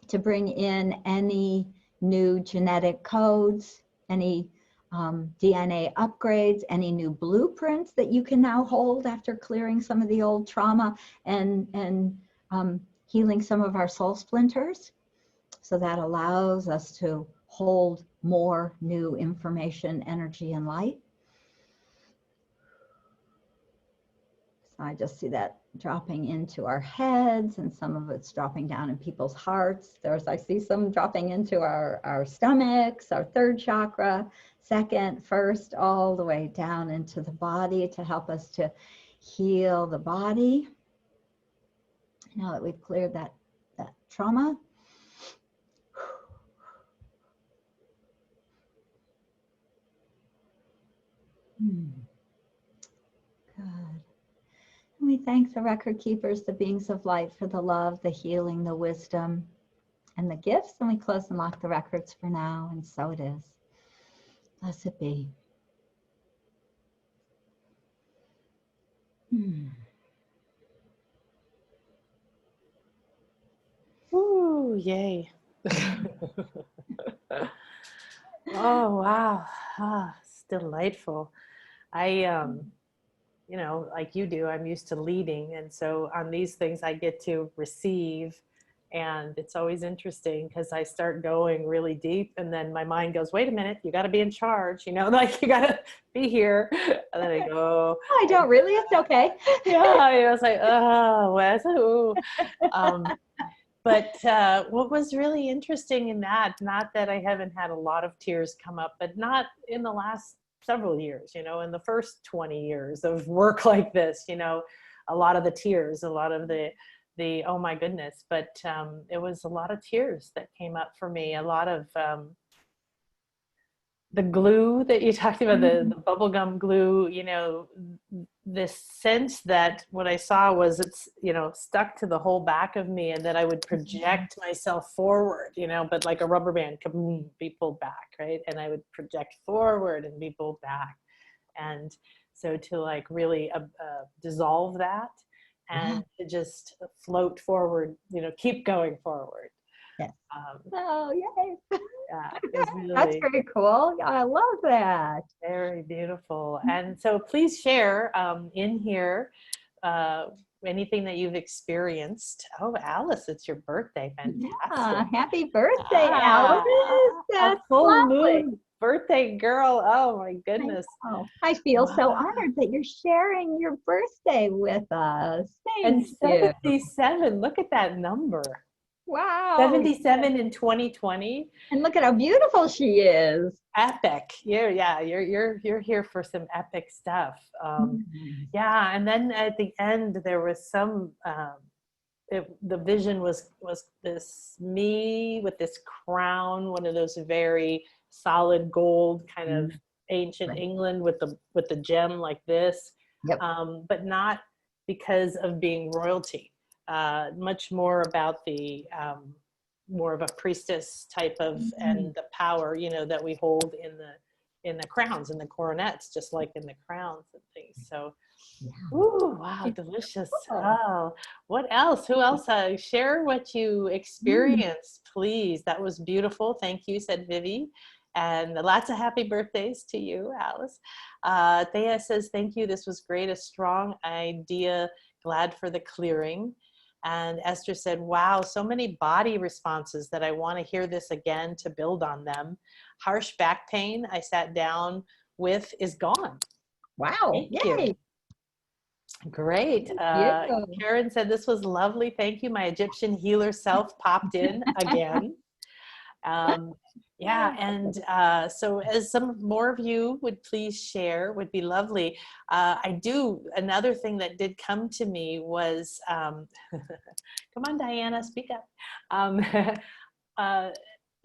to bring in any new genetic codes, any DNA upgrades, any new blueprints that you can now hold after clearing some of the old trauma and healing some of our soul splinters. So that allows us to hold more new information, energy, and light. So I just see that dropping into our heads, and some of it's dropping down in people's hearts. I see some dropping into our stomachs, our third chakra, second, first, all the way down into the body to help us to heal the body. Now that we've cleared that trauma. Good. And we thank the record keepers, the beings of light, for the love, the healing, the wisdom, and the gifts. And we close and lock the records for now. And so it is. Blessed be. Ooh, yay. Oh, wow. It's delightful. You know, like you do, I'm used to leading. And so on these things, I get to receive. And it's always interesting because I start going really deep, and then my mind goes, wait a minute, you got to be in charge, you know, like you got to be here. And then I go, I don't really, it's okay. yeah, I was like, oh, Wes, ooh. But what was really interesting in that, not that I haven't had a lot of tears come up, but not in the last several years, you know, in the first 20 years of work like this, you know, a lot of the tears, a lot of the oh my goodness, but it was a lot of tears that came up for me, a lot of the glue that you talked about, the bubblegum glue, you know, this sense that what I saw was it's, you know, stuck to the whole back of me, and that I would project myself forward, you know, but like a rubber band, kaboom, be pulled back, right? And I would project forward and be pulled back. And so to like really dissolve that and to just float forward, you know, keep going forward. Yes. Oh, yay. Yeah, it's really, that's very cool. I love that. Very beautiful. And so please share in here anything that you've experienced. Oh, Alice, it's your birthday. Fantastic. Yeah, happy birthday, Alice. That's a full lovely. moon birthday girl. Oh my goodness. I feel so honored that you're sharing your birthday with us. Thank you. 77. Look at that number. Wow. 77 in 2020. And look at how beautiful she is. Epic. You're here for some epic stuff. Yeah, and then at the end there was some the vision was this me with this crown, one of those very solid gold kind of ancient England with the gem like this. Yep. But not because of being royalty. Much more about the more of a priestess type of and the power, you know, that we hold in the crowns and the coronets, just like in the crowns and things. So, ooh, wow, delicious. Oh, what else? Who else? Share what you experienced, please. That was beautiful. Thank you, said Vivi. And lots of happy birthdays to you, Alice. Thea says, thank you. This was great. A strong idea. Glad for the clearing. And Esther said, wow, so many body responses that I want to hear this again to build on them. Harsh back pain I sat down with is gone. Wow. Thank Yay. you. Great. Karen said, this was lovely. Thank you. My Egyptian healer self popped in again. Yeah, and so as some more of you would please share, would be lovely. Another thing that did come to me was, come on, Diana, speak up.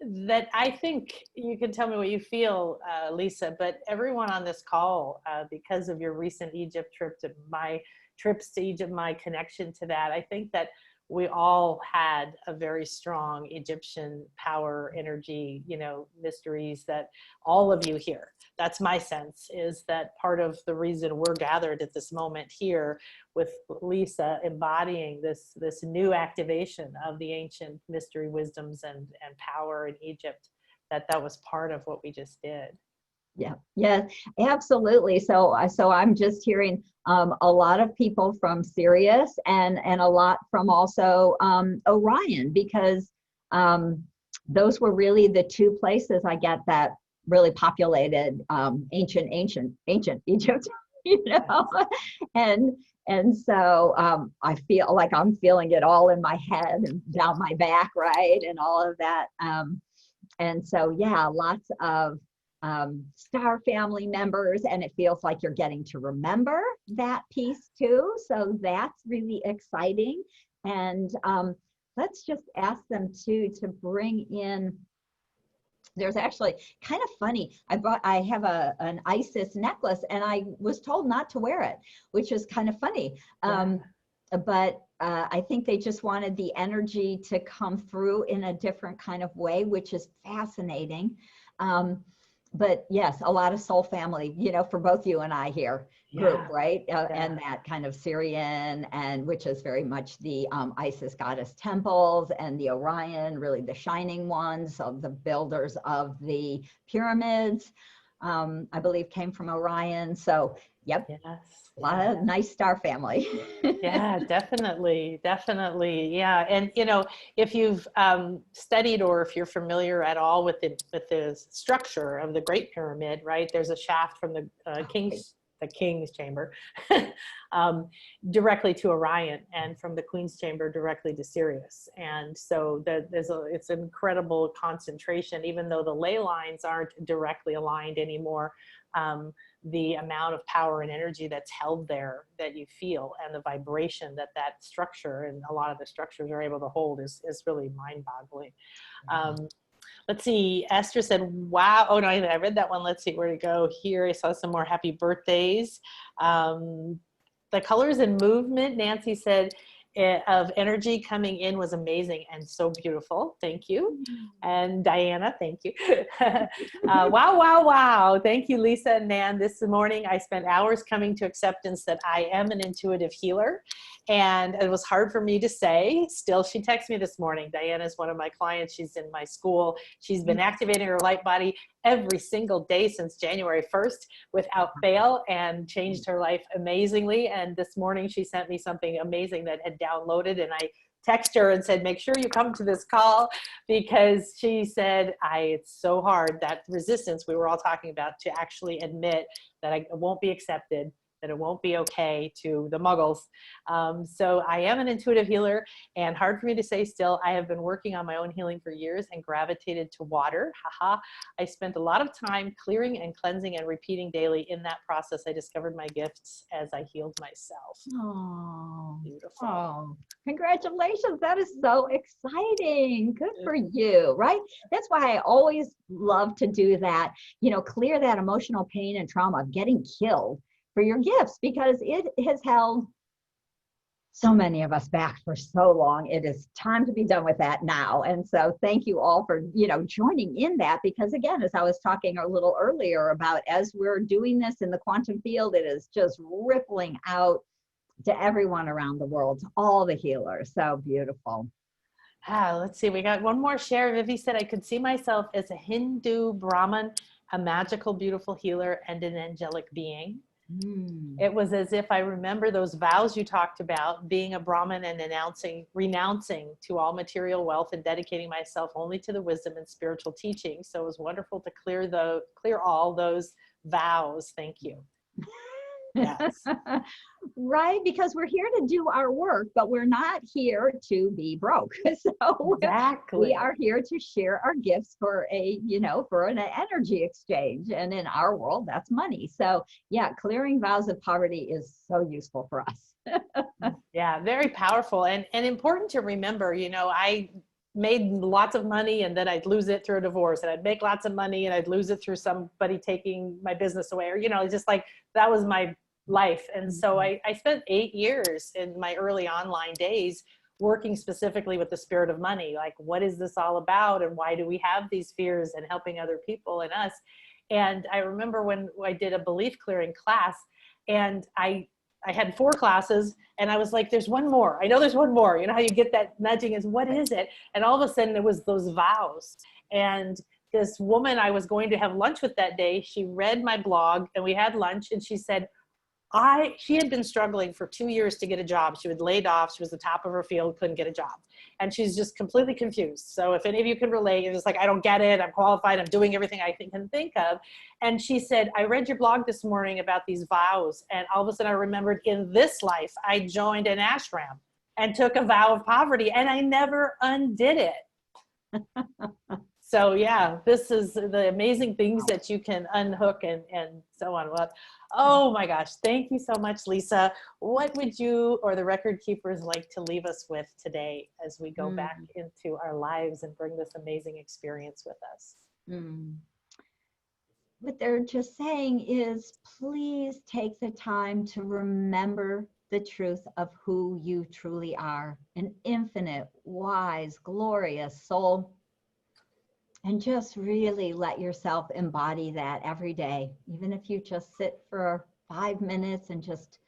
that I think you can tell me what you feel, Lisa, but everyone on this call, because of your recent Egypt trip, to my trips to Egypt, my connection to that, I think that we all had a very strong Egyptian power, energy, mysteries that all of you here. That's my sense, is that part of the reason we're gathered at this moment here with Lisa embodying this new activation of the ancient mystery wisdoms and power in Egypt, that was part of what we just did. Yeah, yeah, absolutely. So I'm just hearing a lot of people from Sirius and a lot from also Orion, because those were really the two places I get that really populated ancient Egypt, and so I feel like I'm feeling it all in my head and down my back, right, and all of that. And so, yeah, lots of star family members, and it feels like you're getting to remember that piece too. So that's really exciting. And let's just ask them too to bring in. There's actually kind of funny. I have an Isis necklace, and I was told not to wear it, which is kind of funny. But I think they just wanted the energy to come through in a different kind of way, which is fascinating. But yes, a lot of soul family, for both you and I here group, right? And that kind of Syrian, and which is very much the Isis goddess temples, and the Orion, really the shining ones of the builders of the pyramids, I believe came from Orion. So, yep. Yes. A lot of nice star family. Yeah, definitely. Yeah. And, if you've studied, or if you're familiar at all with the structure of the Great Pyramid, right, there's a shaft from the king's chamber directly to Orion, and from the queen's chamber directly to Sirius. And so it's an incredible concentration, even though the ley lines aren't directly aligned anymore. The amount of power and energy that's held there, that you feel, and the vibration that structure and a lot of the structures are able to hold is really mind-boggling. Let's see, Esther said, wow. Oh no, I read that one. Let's see, where to go here. I saw some more happy birthdays. The colors and movement, Nancy said, of energy coming in was amazing and so beautiful. Thank you. And Diana, thank you. Wow. Thank you, Lisa and Nan. This morning, I spent hours coming to acceptance that I am an intuitive healer. And it was hard for me to say. Still, she texted me this morning. Diana is one of my clients. She's in my school. She's been activating her light body every single day since January 1st without fail, and changed her life amazingly. And this morning she sent me something amazing that had downloaded, and I texted her and said, make sure you come to this call, because she said, it's so hard, that resistance we were all talking about, to actually admit that I won't be accepted, that it won't be okay to the muggles. So I am an intuitive healer, and hard for me to say still. I have been working on my own healing for years and gravitated to water. Haha. I spent a lot of time clearing and cleansing and repeating daily. In that process, I discovered my gifts as I healed myself. Oh, beautiful. Oh, congratulations. That is so exciting. Good for you, right? That's why I always love to do that, clear that emotional pain and trauma of getting killed for your gifts, because it has held so many of us back for so long. It is time to be done with that now. And so thank you all for, joining in that, because again, as I was talking a little earlier about, as we're doing this in the quantum field, it is just rippling out to everyone around the world, to all the healers. So beautiful. Let's see, we got one more share. Vivi said, I could see myself as a Hindu Brahmin, a magical, beautiful healer, and an angelic being. It was as if I remember those vows you talked about, being a Brahmin and renouncing to all material wealth and dedicating myself only to the wisdom and spiritual teaching. So it was wonderful to clear all those vows. Thank you. Yes. Right, because we're here to do our work, but we're not here to be broke. So exactly. We are here to share our gifts for for an energy exchange. And in our world, that's money. So yeah, clearing vows of poverty is so useful for us. Yeah, very powerful and important to remember. I made lots of money and then I'd lose it through a divorce, and I'd make lots of money and I'd lose it through somebody taking my business away, or, you know, just like that was my life. And so I spent 8 years in my early online days working specifically with the spirit of money. Like, what is this all about? And why do we have these fears, and helping other people and us. And I remember when I did a belief clearing class, and I had 4 classes, and I was like, there's one more. I know there's one more. You know how you get that nudging is, what is it? And all of a sudden it was those vows. And this woman I was going to have lunch with that day, she read my blog and we had lunch, and she said, she had been struggling for 2 years to get a job. She was laid off. She was the top of her field, couldn't get a job. And she's just completely confused. So if any of you can relate, you're just like, I don't get it. I'm qualified. I'm doing everything I can think of. And she said, I read your blog this morning about these vows. And all of a sudden I remembered, in this life, I joined an ashram and took a vow of poverty, and I never undid it. So yeah, this is the amazing things that you can unhook and so on. Well, oh my gosh, thank you so much, Lisa. What would you or the record keepers like to leave us with today as we go back into our lives and bring this amazing experience with us? What they're just saying is, please take the time to remember the truth of who you truly are, an infinite, wise, glorious soul. And just really let yourself embody that every day, even if you just sit for 5 minutes and just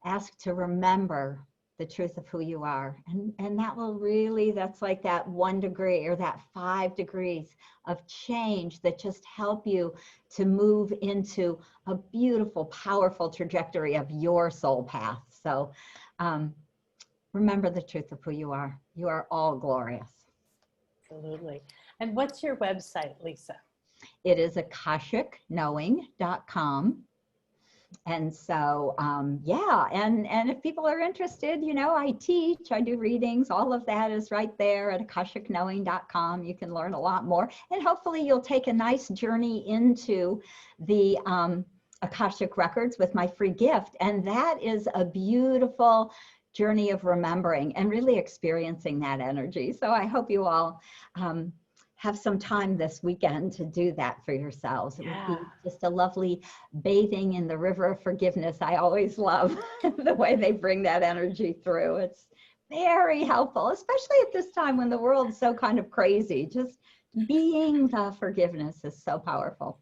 ask to remember the truth of who you are. And that will really, that's like that 1 degree or that 5 degrees of change that just help you to move into a beautiful, powerful trajectory of your soul path. So remember the truth of who you are. You are all glorious. Absolutely. And what's your website, Lisa? It is akashicknowing.com. And so, yeah, and if people are interested, you know, I teach, I do readings, all of that is right there at akashickknowing.com. You can learn a lot more, and hopefully you'll take a nice journey into the Akashic Records with my free gift. And that is a beautiful journey of remembering and really experiencing that energy. So I hope you all have some time this weekend to do that for yourselves. It would be just a lovely bathing in the river of forgiveness. I always love the way they bring that energy through. It's very helpful, especially at this time when the world's so kind of crazy. Just being the forgiveness is so powerful.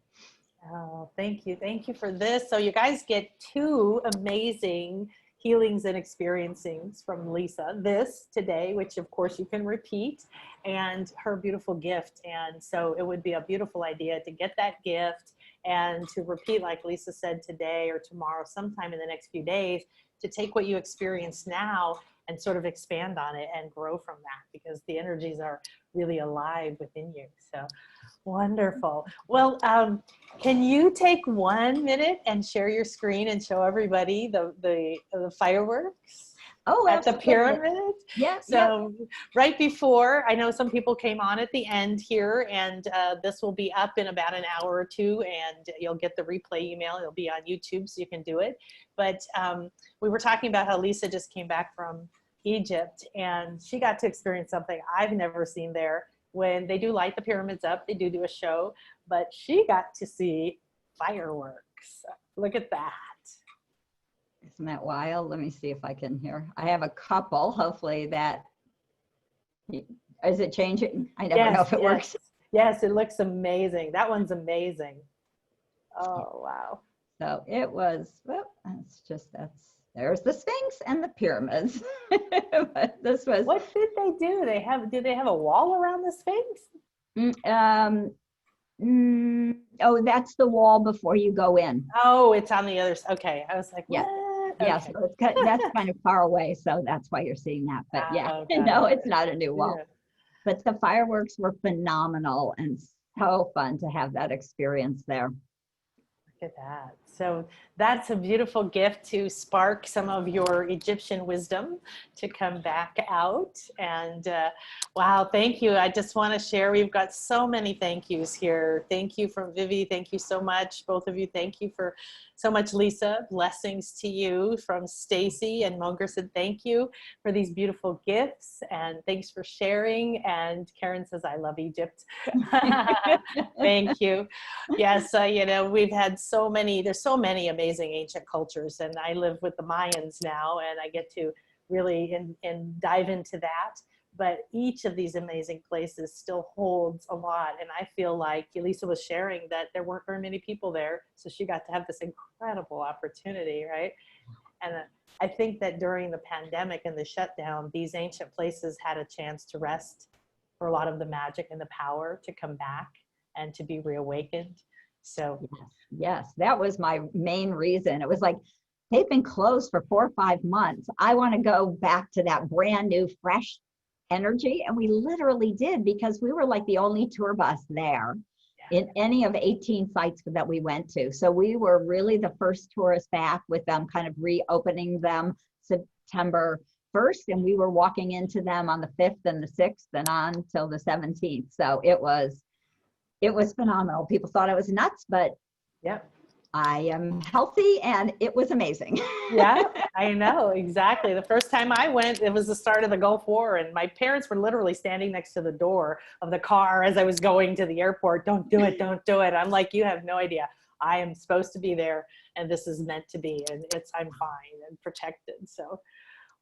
Oh, thank you. Thank you for this. So you guys get 2 amazing healings and experiencings from Lisa. This today, which of course you can repeat, and her beautiful gift. And so it would be a beautiful idea to get that gift and to repeat, like Lisa said, today or tomorrow, sometime in the next few days, to take what you experience now and sort of expand on it and grow from that, because the energies are really alive within you. So wonderful. Well, can you take 1 minute and share your screen and show everybody the fireworks? Oh, at the pyramid? Yeah. So right before, I know some people came on at the end here, and this will be up in about an hour or 2, and you'll get the replay email. It'll be on YouTube, so you can do it. But we were talking about how Lisa just came back from Egypt, and she got to experience something I've never seen there. When they do light the pyramids up, they do a show, but she got to see fireworks. Look at that. Isn't that wild? Let me see if I can hear. I have a couple, hopefully that, is it changing? I never know if it works. Yes, it looks amazing. That one's amazing. Oh, wow. So it was, well, there's the Sphinx and the pyramids. But this was. What did they do? Did they have a wall around the Sphinx? Oh, that's the wall before you go in. Oh, it's on the other side. Okay. I was like, yeah. What? Yeah, okay. so that's kind of far away, so that's why you're seeing that. But yeah, no, it's not a new wall. Yeah. But the fireworks were phenomenal and so fun to have that experience there. Look at that. So that's a beautiful gift to spark some of your Egyptian wisdom to come back out. And wow, thank you. I just want to share, we've got so many thank yous here. Thank you from Vivi. Thank you so much. Both of you, thank you for so much, Lisa. Blessings to you. From Stacy and Monger said, thank you for these beautiful gifts. And thanks for sharing. And Karen says, I love Egypt. Thank you. Yes, you know, we've had so many, there's so many amazing ancient cultures, and I live with the Mayans now, and I get to really dive into that. But each of these amazing places still holds a lot. And I feel like Lisa was sharing that there weren't very many people there. So she got to have this incredible opportunity, right? And I think that during the pandemic and the shutdown, these ancient places had a chance to rest for a lot of the magic and the power to come back and to be reawakened. So yes, that was my main reason. It was like, they've been closed for 4 or 5 months. I want to go back to that brand new, fresh energy. And we literally did, because we were like the only tour bus there in any of 18 sites that we went to. So we were really the first tourists back, with them kind of reopening them September 1st. And we were walking into them on the 5th and the 6th and on till the 17th. So it was phenomenal. People thought I was nuts, but I am healthy, and it was amazing. Yeah, I know, exactly. The first time I went, it was the start of the Gulf War, and my parents were literally standing next to the door of the car as I was going to the airport. Don't do it, don't do it. I'm like, you have no idea. I am supposed to be there, and this is meant to be, and I'm fine and protected. So,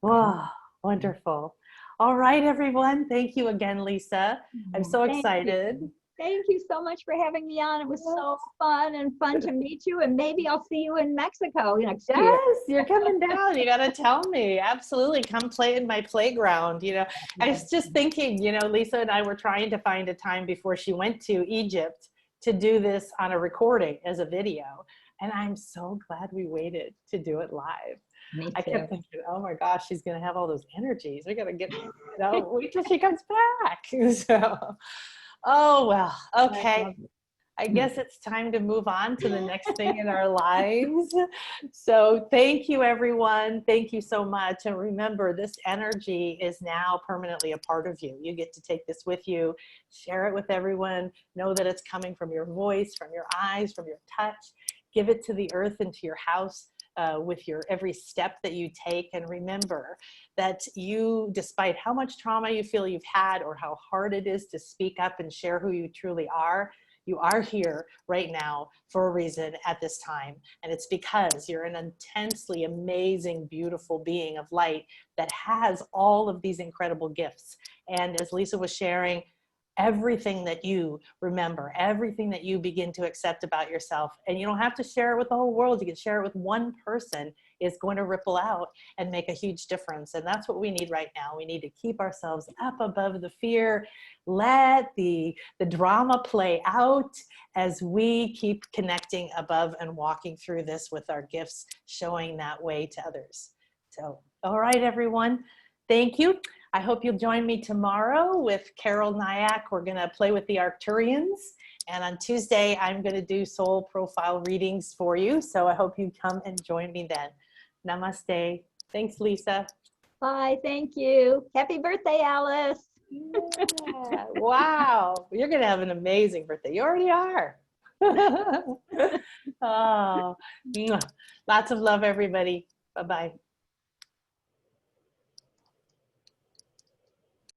wow, wonderful. All right, everyone. Thank you again, Lisa. I'm so excited. Thank you so much for having me on. It was so fun to meet you, and maybe I'll see you in Mexico next year. Yes, you're coming down. You got to tell me. Absolutely. Come play in my playground. You know, I was just thinking, you know, Lisa and I were trying to find a time before she went to Egypt to do this on a recording as a video. And I'm so glad we waited to do it live. Me too. I kept thinking, oh my gosh, she's going to have all those energies. We got to get, you know, wait till she comes back. So, oh, well, okay. I guess it's time to move on to the next thing in our lives. So thank you, everyone. Thank you so much. And remember, this energy is now permanently a part of you. You get to take this with you, share it with everyone, know that it's coming from your voice, from your eyes, from your touch. Give it to the earth and to your house. With your every step that you take. And remember that you, despite how much trauma you feel you've had or how hard it is to speak up and share who you truly are, you are here right now for a reason at this time. And it's because you're an intensely amazing, beautiful being of light that has all of these incredible gifts. And as Lisa was sharing, everything that you remember, everything that you begin to accept about yourself, and you don't have to share it with the whole world, you can share it with one person, is going to ripple out and make a huge difference. And that's what we need right now. We need to keep ourselves up above the fear, let the drama play out as we keep connecting above and walking through this with our gifts, showing that way to others. So, all right, everyone, thank you. I hope you'll join me tomorrow with Carol Nyack. We're going to play with the Arcturians. And on Tuesday, I'm going to do soul profile readings for you. So I hope you come and join me then. Namaste. Thanks, Lisa. Bye. Thank you. Happy birthday, Alice. Yeah. Wow. You're going to have an amazing birthday. You already are. Oh, lots of love, everybody. Bye-bye.